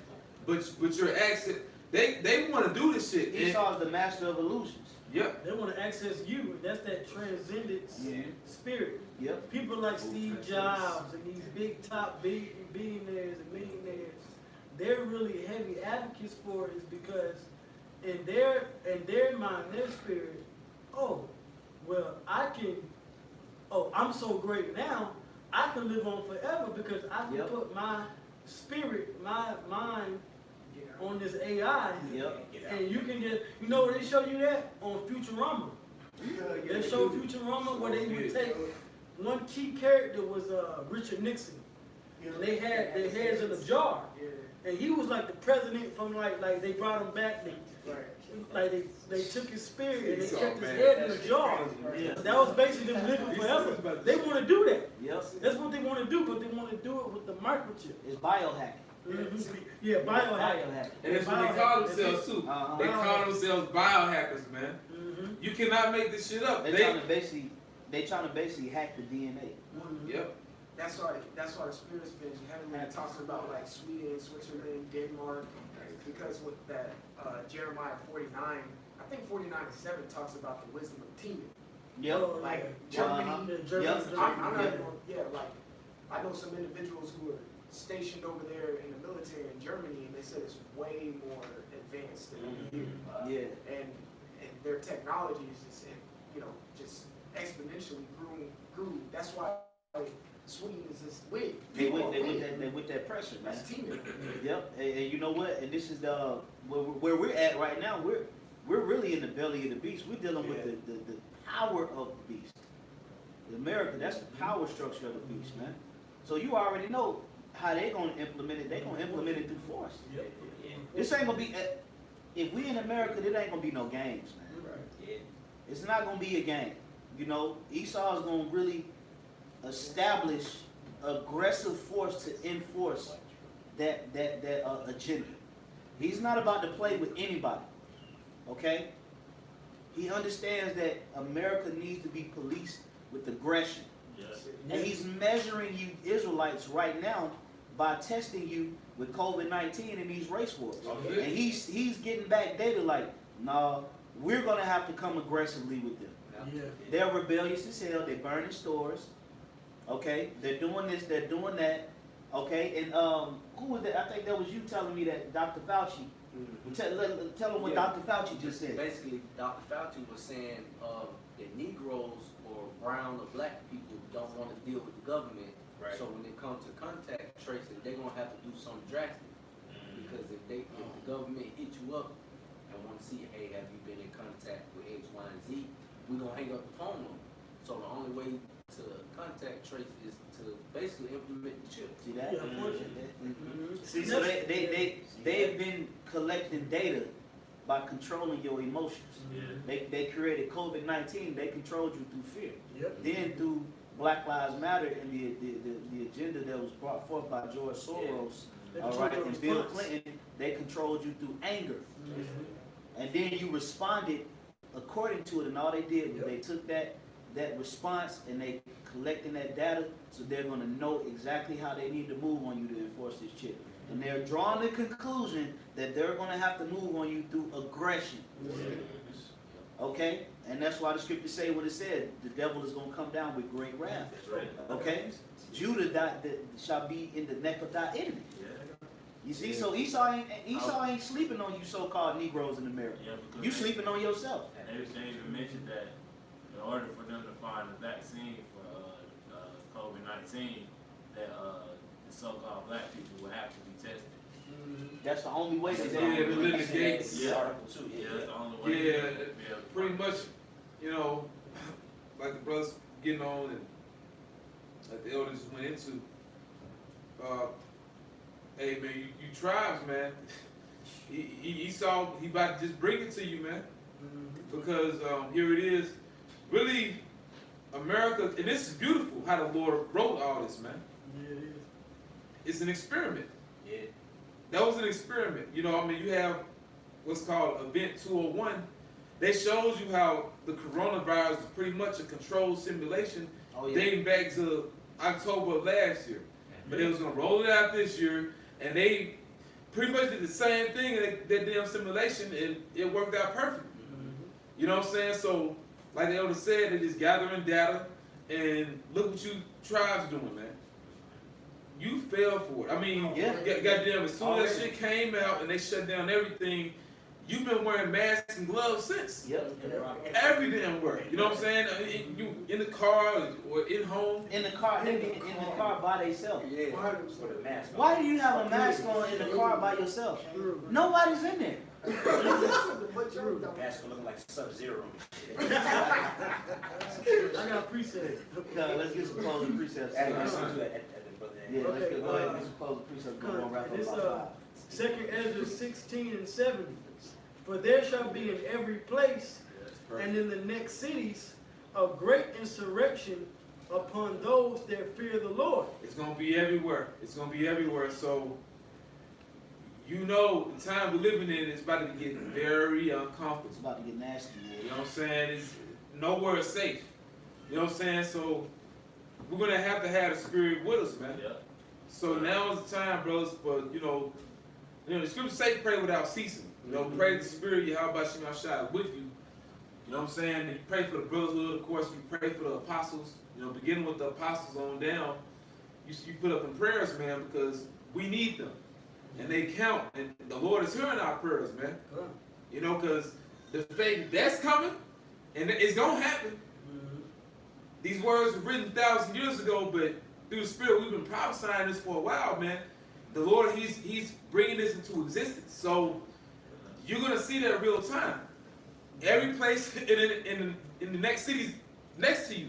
But your access, they want to do this shit. Esau is the master of illusions. Yep. They want to access you. That's that transcendence spirit. Yep. People like Steve Jobs and these big top billionaires and millionaires, they're really heavy advocates for it, is because in their mind, their spirit, I'm so great now, I can live on forever because I can put my spirit, my mind on this AI, and you can just, you know where they show you that? On Futurama. They show Futurama where they would take, one key character was Richard Nixon. And they had their heads in a jar. And he was like the president from like they brought him back. Like they took his spirit and they kept his head in a jar. That was basically them living forever. They want to do that. That's what they want to do, but they want to do it with the microchip. It's biohacking. Yeah, biohacking. And that's what they call themselves too. They call themselves biohackers, man. You cannot make this shit up. They trying to basically hack the DNA. Yep. That's why the spirit's been heavily talking about like Sweden, Switzerland, Denmark, because with that Jeremiah 49, I think 49:7 talks about the wisdom of teaming. Yep. Like Germany. Yep. I'm not even, like I know some individuals who are stationed over there in the military in Germany, and they said it's way more advanced than over here. And their technology is just, just exponentially grew. That's why Sweden is just weird. They with that pressure, man. That's teaming. Yep. And you know what? And this is the where we're at right now. We're really in the belly of the beast. We're dealing with the power of the beast. America, that's the power structure of the beast, man. So you already know how they're gonna implement it. They're gonna implement it through force. This ain't gonna be. If we in America, there ain't gonna be no games, man. It's not gonna be a game. You know, Esau is gonna really establish aggressive force to enforce that agenda. He's not about to play with anybody. Okay? He understands that America needs to be policed with aggression. And he's measuring you Israelites right now by testing you with COVID-19 and these race wars. And he's getting back data like, no, we're gonna have to come aggressively with them. They're rebellious as hell, they're burning stores. Okay, they're doing this, they're doing that. Okay, and who was that? I think that was you telling me that Dr. Fauci. Tell them what Dr. Fauci just said. Basically, Dr. Fauci was saying that Negroes or brown or black people don't want to deal with the government. So when it comes to contact tracing, they're gonna have to do something drastic. Because if the government hit you up and want to see, hey, have you been in contact with X, Y, and Z, we're gonna hang up the phone on them. So the only way to contact trace is to basically implement the chip. See that? See, so they've been collecting data by controlling your emotions. They created COVID-19. They controlled you through fear. Yep. Then through Black Lives Matter and the agenda that was brought forth by George Soros, They all controlled right, your and Bill response. Clinton, they controlled you through anger. Mm-hmm. And then you responded according to it, and all they did was they took that response and they collecting that data, so they're going to know exactly how they need to move on you to enforce this chip. And they're drawing the conclusion that they're going to have to move on you through aggression. Okay? And that's why the scripture say what it said, the devil is going to come down with great wrath. Okay? Judah shall be in the neck of thy enemy. You see, so Esau ain't sleeping on you so-called Negroes in America. You sleeping on yourself. And they even mentioned that in order for them to find a vaccine for COVID-19, that the so-called black people would have to be tested. That's the only way that Yeah, they the Melinda Gates. Yeah. Article 2. Yeah, that's the only way. Yeah, pretty much, you know, like the brothers getting on and like the elders went into. Hey man, you tribes, man. He saw he about to just bring it to you, man. Because here it is, really, America, and this is beautiful how the Lord wrote all this, man. Yeah, it is. It's an experiment. Yeah. That was an experiment. You know, I mean, you have what's called Event 201. That shows you how the coronavirus is pretty much a controlled simulation dating back to October of last year. But they was going to roll it out this year, and they pretty much did the same thing in that damn simulation, and it worked out perfect. You know what I'm saying? So, like the elder said, they're just gathering data, and look what you tribes doing, man. You fell for it. I mean, goddamn, as soon as that shit came out and they shut down everything, you've been wearing masks and gloves since. Every damn word. You know what I'm saying? You in the car or in home. In the car, in the car by themselves. Yeah. With a mask on. Why do you have a mask on in the car by yourself? Nobody's in there. Mask looking like Sub-Zero. I got preset. Let's get some closing precepts. At the brother. Yeah, let's go ahead and get some closing precepts. We're going to wrap up This, about 5. 2 Ezra 16:7. For there shall be in every place and in the next cities a great insurrection upon those that fear the Lord. It's going to be everywhere. It's going to be everywhere. So, you know, the time we're living in is about to get very uncomfortable. It's about to get nasty. You know what I'm saying? It's nowhere is safe. You know what I'm saying? So, we're going to have the Spirit with us, man. Yeah. So now is the time, brothers, for, you know, the scripture say pray without ceasing. You know, pray the Spirit, YAHAWAH'S with you. You know what I'm saying? And you pray for the brotherhood, of course. You pray for the apostles. You know, beginning with the apostles on down. You put up in prayers, man, because we need them. And they count. And the Lord is hearing our prayers, man. You know, because the faith that's coming, and it's going to happen. These words were written 1,000 years ago, but through the Spirit, we've been prophesying this for a while, man. The Lord, He's bringing this into existence. So you're gonna see that real time. Every place in the next cities next to you,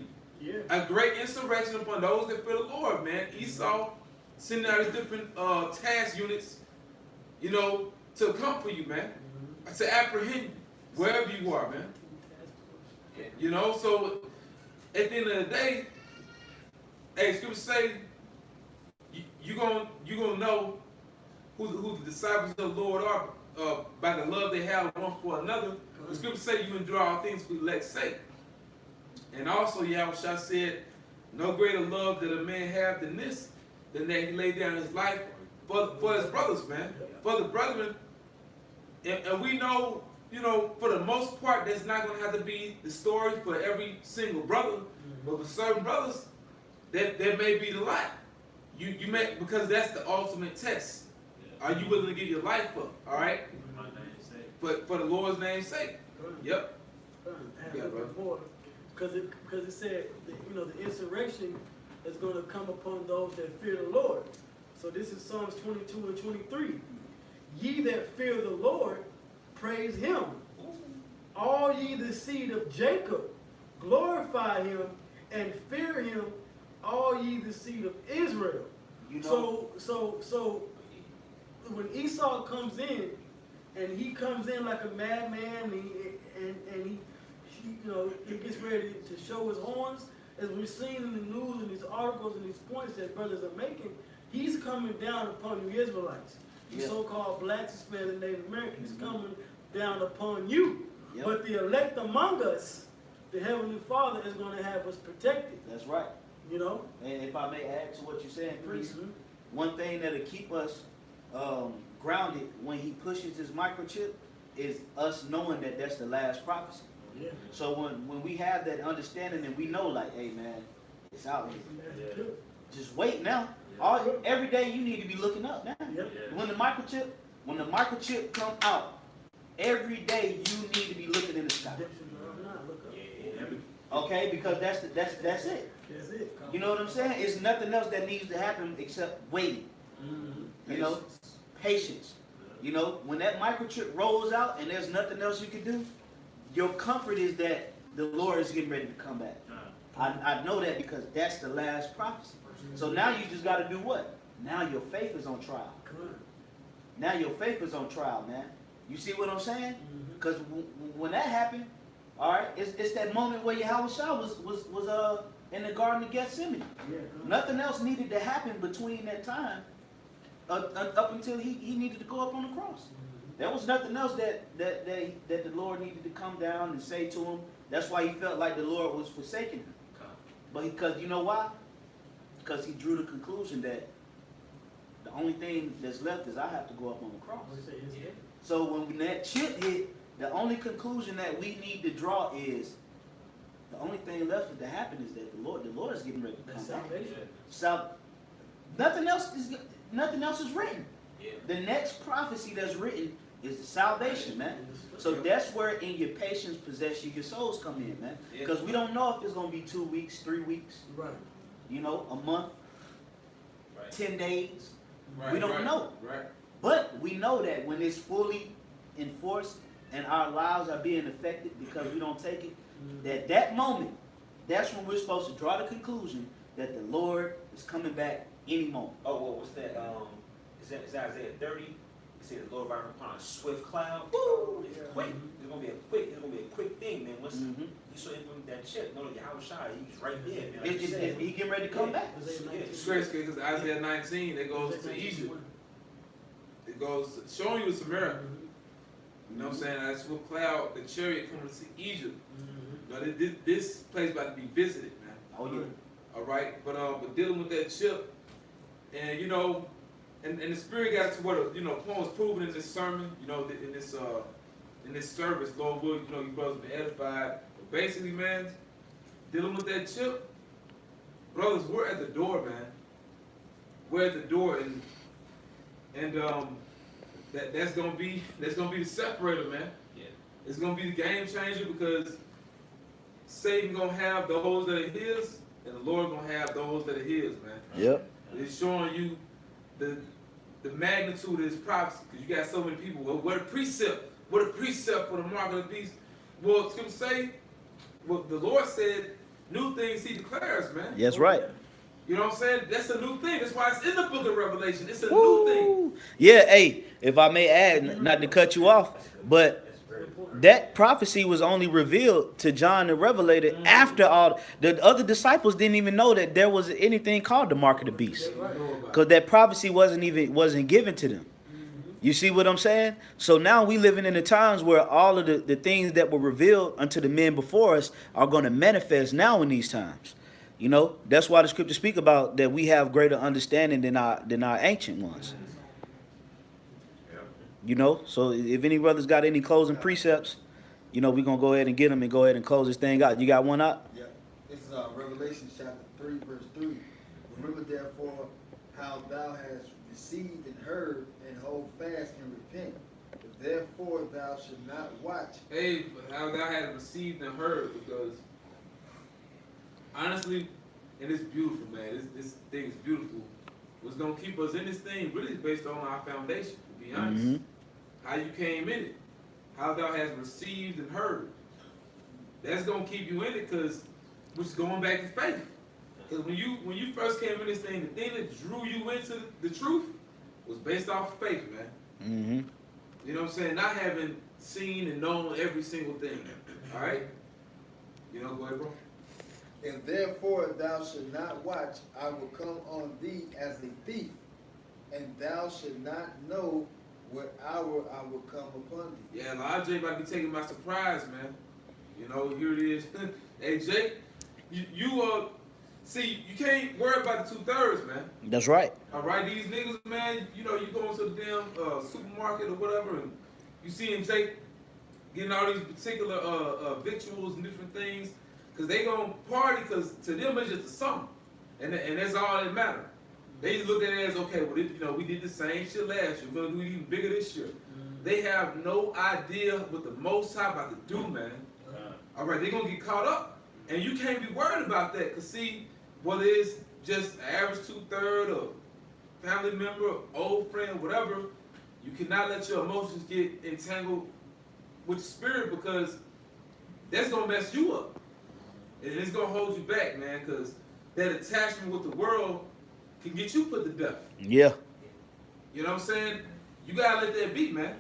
a great insurrection upon those that fear the Lord, man. Esau sending out his different task units, you know, to come for you, man, to apprehend you wherever you are, man. You know, so at the end of the day, hey, scripture say you gonna know who the disciples of the Lord are by the love they have one for another. The scripture say you endure all things for elect's sake. And also Yahweh said, no greater love that a man have than this, than that he laid down his life for his brothers, man, for the brethren. And we know, you know, for the most part, that's not going to have to be the story for every single brother. But for certain brothers, that may be the lot. You may, because that's the ultimate test. Are you willing to give your life up? All right. But for the Lord's name's sake. Yep. Yeah, bro. Because it said that, you know, the insurrection is going to come upon those that fear the Lord. So this is Psalms 22 and 23. Ye that fear the Lord, praise Him. All ye the seed of Jacob, glorify Him and fear Him. All ye the seed of Israel. You know, so when Esau comes in and he comes in like a madman, and he he gets ready to show his horns, as we're seeing in the news and these articles and these points that brothers are making. He's coming down upon you Israelites, the so-called blacks, Hispanic, and Native Americans, coming down upon you. Yep. But the elect among us, the Heavenly Father is going to have us protected. That's right. You know? And if I may add to what you're saying, priest, Mhm. one thing that'll keep us grounded when he pushes his microchip is us knowing that that's the last prophecy. Yeah. So when we have that understanding and we know, like, hey man, it's out here. Just wait now. Every day you need to be looking up now. Yep. When the microchip come out, every day you need to be looking in the sky. Okay, because that's it. That's it. You know what I'm saying? It's nothing else that needs to happen except waiting. Mm-hmm. You know, patience. You know, when that microchip rolls out and there's nothing else you can do, your comfort is that the Lord is getting ready to come back. I know that because that's the last prophecy. So now you just got to do what? Now your faith is on trial. Now your faith is on trial, man. You see what I'm saying? Because when that happened, all right, it's that moment where YAHAWAH'S was in the Garden of Gethsemane. Nothing else needed to happen between that time up until he needed to go up on the cross. There was nothing else that the Lord needed to come down and say to him. That's why he felt like the Lord was forsaking him. But because you know why? Because he drew the conclusion that the only thing that's left is I have to go up on the cross. So when that chip hit, the only conclusion that we need to draw is the only thing left to happen is that the Lord is getting ready to come back. So nothing else is written. The next prophecy that's written is the salvation, man. So that's where in your patience possession your souls come in, man. Because we don't know if it's gonna be 2 weeks, 3 weeks, Right. you know, a month, 10 days. We don't know. Right. But we know that when it's fully enforced and our lives are being affected because we don't take it, that moment, that's when we're supposed to draw the conclusion that the Lord is coming back any moment. Oh, well, what's that? Is that Isaiah 30? It says the Lord rides upon a swift cloud. Woo! It's quick. It's gonna be a quick thing, man. Once you saw implement that chip, know that YAHAWAH'S, he was right there, man. Like you said. He getting ready to come back. It's crazy because Isaiah 19, it goes to Egypt. It goes showing you Samaria. You know what I'm saying? That swift cloud, the chariot coming to Egypt. Now this place about to be visited, man. Oh yeah. All right, but dealing with that chip, and you know, and the spirit got to what Paul was proving in this sermon, you know, in this service, Lord will, you know, you brothers been edified. But basically, man, dealing with that chip, brothers, we're at the door, man. We're at the door, and that's gonna be the separator, man. Yeah. It's gonna be the game changer because Satan gonna have those that are his, and the Lord gonna have those that are his, man. Yep. It's showing you the magnitude of this prophecy, because you got so many people. Well, what a precept for the mark of the beast. Well, it's gonna say, well, the Lord said, new things He declares, man. That's right. You know what I'm saying? That's a new thing. That's why it's in the book of Revelation. It's a new thing. Yeah, hey, if I may add, not to cut you off, but that prophecy was only revealed to John the Revelator after all. The other disciples didn't even know that there was anything called the mark of the beast, because that prophecy wasn't given to them. You see what I'm saying? So now we living in the times where all of the things that were revealed unto the men before us are going to manifest now in these times. You know, that's why the scriptures speak about that we have greater understanding than our ancient ones. You know, so if any brothers got any closing precepts, you know, we're going to go ahead and get them and go ahead and close this thing out. You got one out? Yeah. This is Revelation chapter 3, verse 3. Remember therefore how thou hast received and heard, and hold fast and repent. Therefore thou should not watch. Hey, how thou hast received and heard, because honestly, and it's beautiful, man. This thing is beautiful. What's going to keep us in this thing really is based on our foundation, to be honest. How you came in it. How thou hast received and heard. That's going to keep you in it, because which is going back to faith. Because when you first came in this thing, the thing that drew you into the truth was based off of faith, man. You You know what I'm saying? Not having seen and known every single thing. All right? You know, go ahead, bro. And therefore thou shalt not watch, I will come on thee as a thief, and thou shalt not know what hour I will come upon thee. Yeah, now Jay about to be taking my surprise, man. You know, here it is. Hey, Jake, see, you can't worry about the 2/3, man. That's right. All right, these niggas, man, you know, you go into the damn supermarket or whatever, and you seeing Jake getting all these particular victuals and different things, because they gonna party, because to them it's just a summer, and that's all that matter. They just look at it as, okay, well, you know, we did the same shit last year, we're gonna do it even bigger this year. They have no idea what the Most High about to do, man. All right, they're gonna get caught up, and you can't be worried about that, because see, whether it's just an average 2/3 or family member, old friend, whatever, you cannot let your emotions get entangled with the spirit, because that's gonna mess you up. And it's gonna hold you back, man, because that attachment with the world can get you put to death. Yeah. You know what I'm saying? You gotta let that be, man.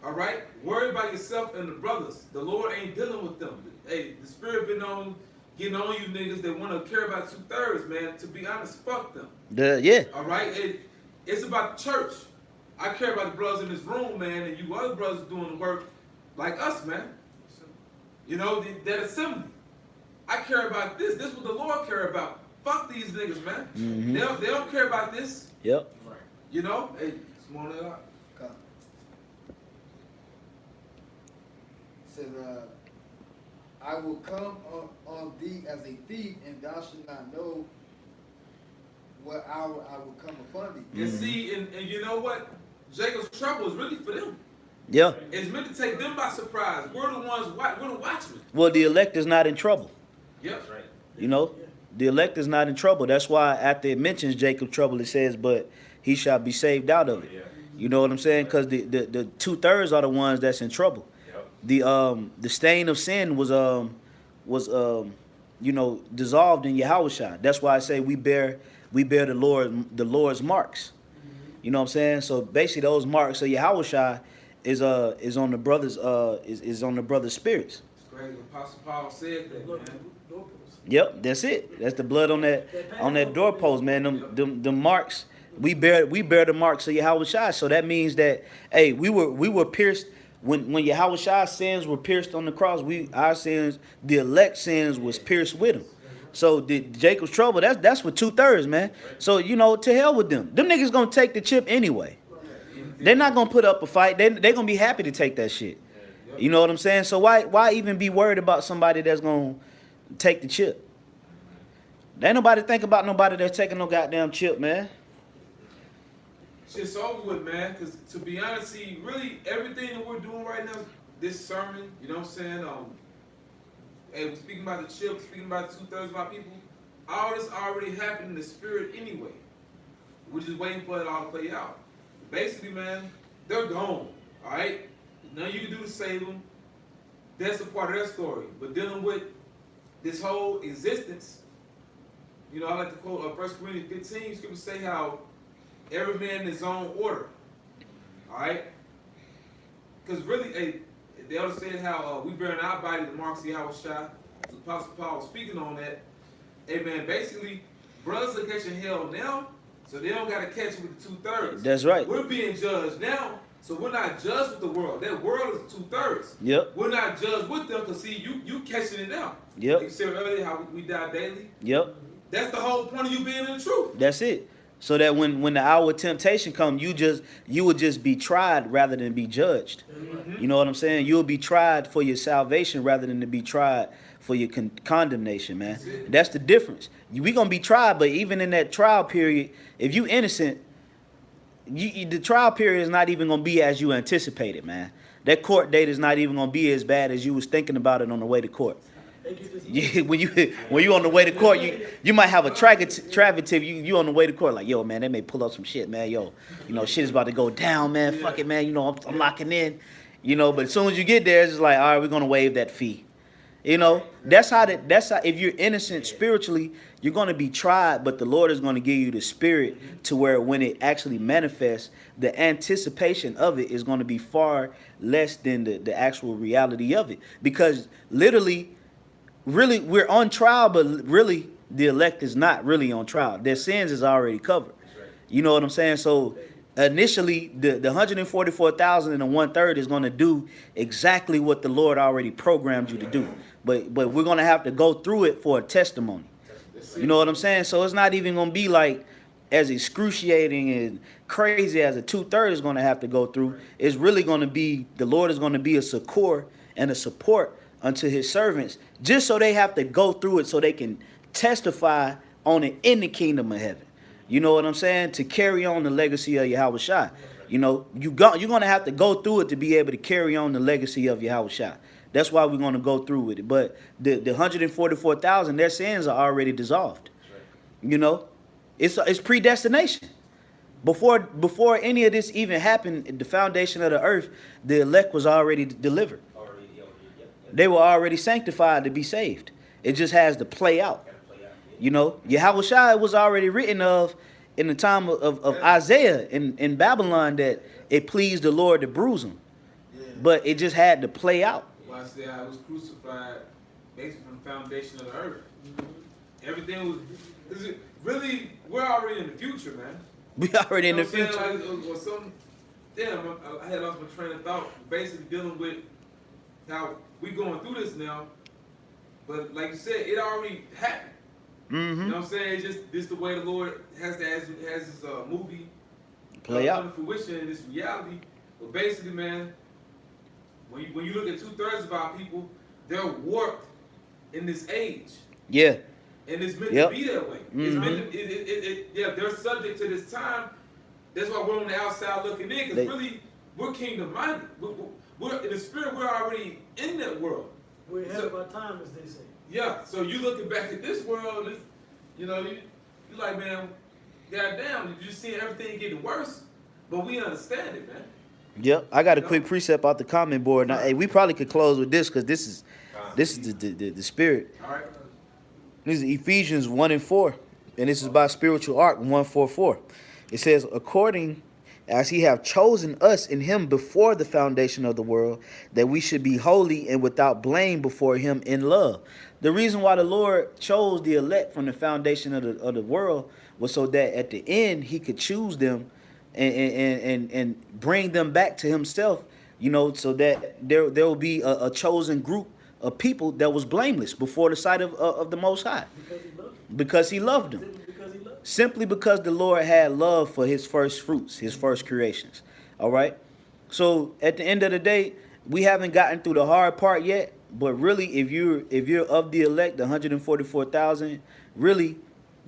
All right? Worry about yourself and the brothers. The Lord ain't dealing with them. Hey, the spirit been on getting on you niggas that want to care about 2/3, man. To be honest, fuck them. Yeah. All right? It's about the church. I care about the brothers in this room, man, and you other brothers doing the work like us, man. You know, that assembly. I care about this. This is what the Lord care about. Fuck these niggas, man. Mm-hmm. They don't care about this. Yep. You know? Hey, small that out. Come. Says, I will come on thee as a thief, and thou shalt not know what hour I will come upon thee. And see, and you know what? Jacob's trouble is really for them. Yeah. It's meant to take them by surprise. We're the ones, we're the watchmen. Well, the elect is not in trouble. Yep. That's right. You know, the elect is not in trouble. That's why after it mentions Jacob's trouble, it says, but he shall be saved out of it. Yeah. You know what I'm saying? Because the 2/3 are the ones that's in trouble. Yep. The stain of sin was you know, dissolved in Yahawashi. That's why I say we bear the Lord's marks. You know what I'm saying? So basically those marks of Yahawashi is on the brothers is on the brothers' spirits. It's great. Apostle Paul said that, man. Yep, that's it. That's the blood on that doorpost, man. Them marks. We bear the marks of Yahawashi. So that means that, hey, we were pierced when Yahawashi's sins were pierced on the cross. Our sins, the elect sins, was pierced with him. So the Jacob's trouble, that's for 2/3, man. So you know, to hell with them. Them niggas gonna take the chip anyway. They're not gonna put up a fight. They're gonna be happy to take that shit. You know what I'm saying? So why even be worried about somebody that's gonna take the chip? There ain't nobody think about nobody that's taking no goddamn chip, man. Shit's over with, man. Because to be honest, see, really everything that we're doing right now, this sermon, you know what I'm saying? Hey, we're speaking about the chip, speaking about 2/3 of our people. All this already happened in the spirit anyway. We're just waiting for it all to play out. Basically, man, they're gone. All right? Nothing you can do to save them. That's a part of their story. But dealing with this whole existence, you know, I like to quote 1 Corinthians 15, scriptures say how every man in his own order. All right? Because really, the elder said how we bear in our body the marks of Yahawashi. The Apostle Paul was speaking on that. Hey, man, basically, brothers are catching hell now, so they don't got to catch it with the 2/3. That's right. We're being judged now, so we're not judged with the world. That world is 2/3. Yep. We're not judged with them, because see, you catching it now. Yep. Like you said earlier, how we die daily. Yep. That's the whole point of you being in the truth. That's it. So that when the hour of temptation comes, you would just be tried rather than be judged. Mm-hmm. You know what I'm saying? You'll be tried for your salvation rather than to be tried for your condemnation, man. That's the difference. We gonna be tried, but even in that trial period, if you innocent, the trial period is not even gonna be as you anticipated, man. That court date is not even gonna be as bad as you was thinking about it on the way to court. Yeah, when you on the way to court, you might have a traffic tip. You on the way to court, like, yo, man, they may pull up some shit, man. Yo, you know, shit is about to go down, man. Fuck it, man. You know, I'm locking in. You know, but as soon as you get there, it's just like, all right, we're gonna waive that fee. You know, that's how if you're innocent spiritually, you're going to be tried, but the Lord is going to give you the spirit to where when it actually manifests, the anticipation of it is going to be far less than the actual reality of it. Because literally, really, we're on trial, but really, the elect is not really on trial. Their sins is already covered. You know what I'm saying? So initially, the 144,000 and the 1/3 is going to do exactly what the Lord already programmed you to do. But we're going to have to go through it for a testimony. You know what I'm saying? So it's not even going to be like as excruciating and crazy as a 2/3 is going to have to go through. It's really going to be, the Lord is going to be a succor and a support unto his servants, just so they have to go through it so they can testify on it in the kingdom of heaven. You know what I'm saying? To carry on the legacy of Yahawashi. You know, you're going to have to go through it to be able to carry on the legacy of Yahawashi. That's why we're going to go through with it. But the 144,000, their sins are already dissolved. You know, it's predestination. Before any of this even happened, the foundation of the earth, the elect was already delivered. They were already sanctified to be saved. It just has to play out. You know, Yahawashi was already written of in the time of Isaiah in Babylon that it pleased the Lord to bruise him. But it just had to play out. Well, I said I was crucified basically from the foundation of the earth. Everything was really, we're already in the future, man. We already in the You know future. what I'm saying? Like, or something. Damn, I had lost my train of thought. Basically dealing with how we going through this now. But like you said, it already happened. Mm-hmm. You know what I'm saying? It's just this the way the Lord has this movie Play out. come to fruition in this reality. But basically, man, when you look at 2/3 of our people, they're warped in this age. Yeah. And it's meant to be that way. It's Mhm. meant to, yeah, they're subject to this time. That's why we're on the outside looking in, because really, we're kingdom minded. We're in the spirit, we're already in that world. We're ahead of our time, as they say. Yeah, so you looking back at this world, you know, you're like, man, goddamn, you're just seeing everything getting worse, but we understand it, man. Yep. I got a quick precept off the comment board. Now, hey, we probably could close with this because this is the spirit. All right. This is Ephesians 1:4, and this is by Spiritual Ark 1:4. It says, according as he have chosen us in him before the foundation of the world, that we should be holy and without blame before him in love. The reason why the Lord chose the elect from the foundation of the world was so that at the end he could choose them and bring them back to himself, you know, so that there will be a chosen group of people that was blameless before the sight of the Most High. Because he loved them. Simply because the Lord had love for his first fruits, his first creations. All right? So at the end of the day, we haven't gotten through the hard part yet, but really if you're of the elect, the 144,000, really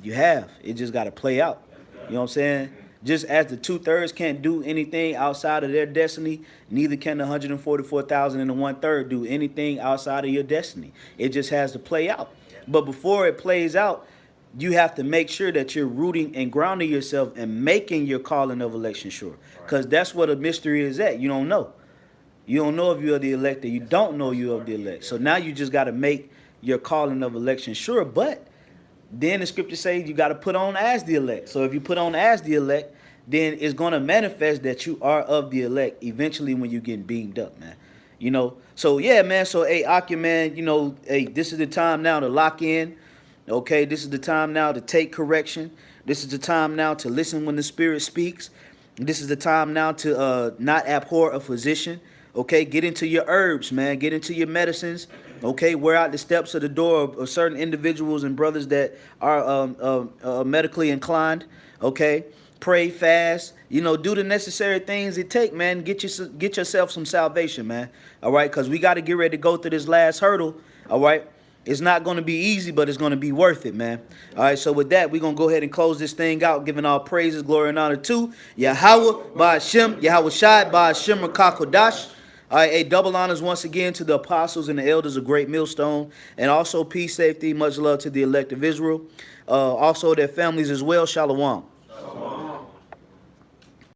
you have. It just got to play out. You know what I'm saying? Just as the 2/3 can't do anything outside of their destiny, neither can the 144,000 and the 1/3 do anything outside of your destiny. It just has to play out. But before it plays out, you have to make sure that you're rooting and grounding yourself and making your calling of election sure. Because that's what a mystery is at. You don't know. You don't know if you're the elect or you don't know you're of the elect. So now you just got to make your calling of election sure. But then the scripture says you got to put on as the elect. So if you put on as the elect, then it's going to manifest that you are of the elect eventually when you get beamed up, man. You know? So, yeah, man. So, hey, Akia, man, you know, hey, this is the time now to lock in. Okay, this is the time now to take correction. This is the time now to listen when the Spirit speaks. This is the time now to not abhor a physician. Okay, get into your herbs, man. Get into your medicines. Okay, wear out the steps of the door of certain individuals and brothers that are medically inclined. Okay, pray, fast. You know, do the necessary things it take, man. Get yourself some salvation, man. All right, because we got to get ready to go through this last hurdle. All right. It's not going to be easy, but it's going to be worth it, man. All right, so with that, we're going to go ahead and close this thing out, giving all praises, glory, and honor to Yahawah, Ba'ashem, Yahawashi, Ba'ashem, Rakakodash. All right, hey, double honors once again to the apostles and the elders of Great Millstone, and also peace, safety, much love to the elect of Israel. Also their families as well, Shalom.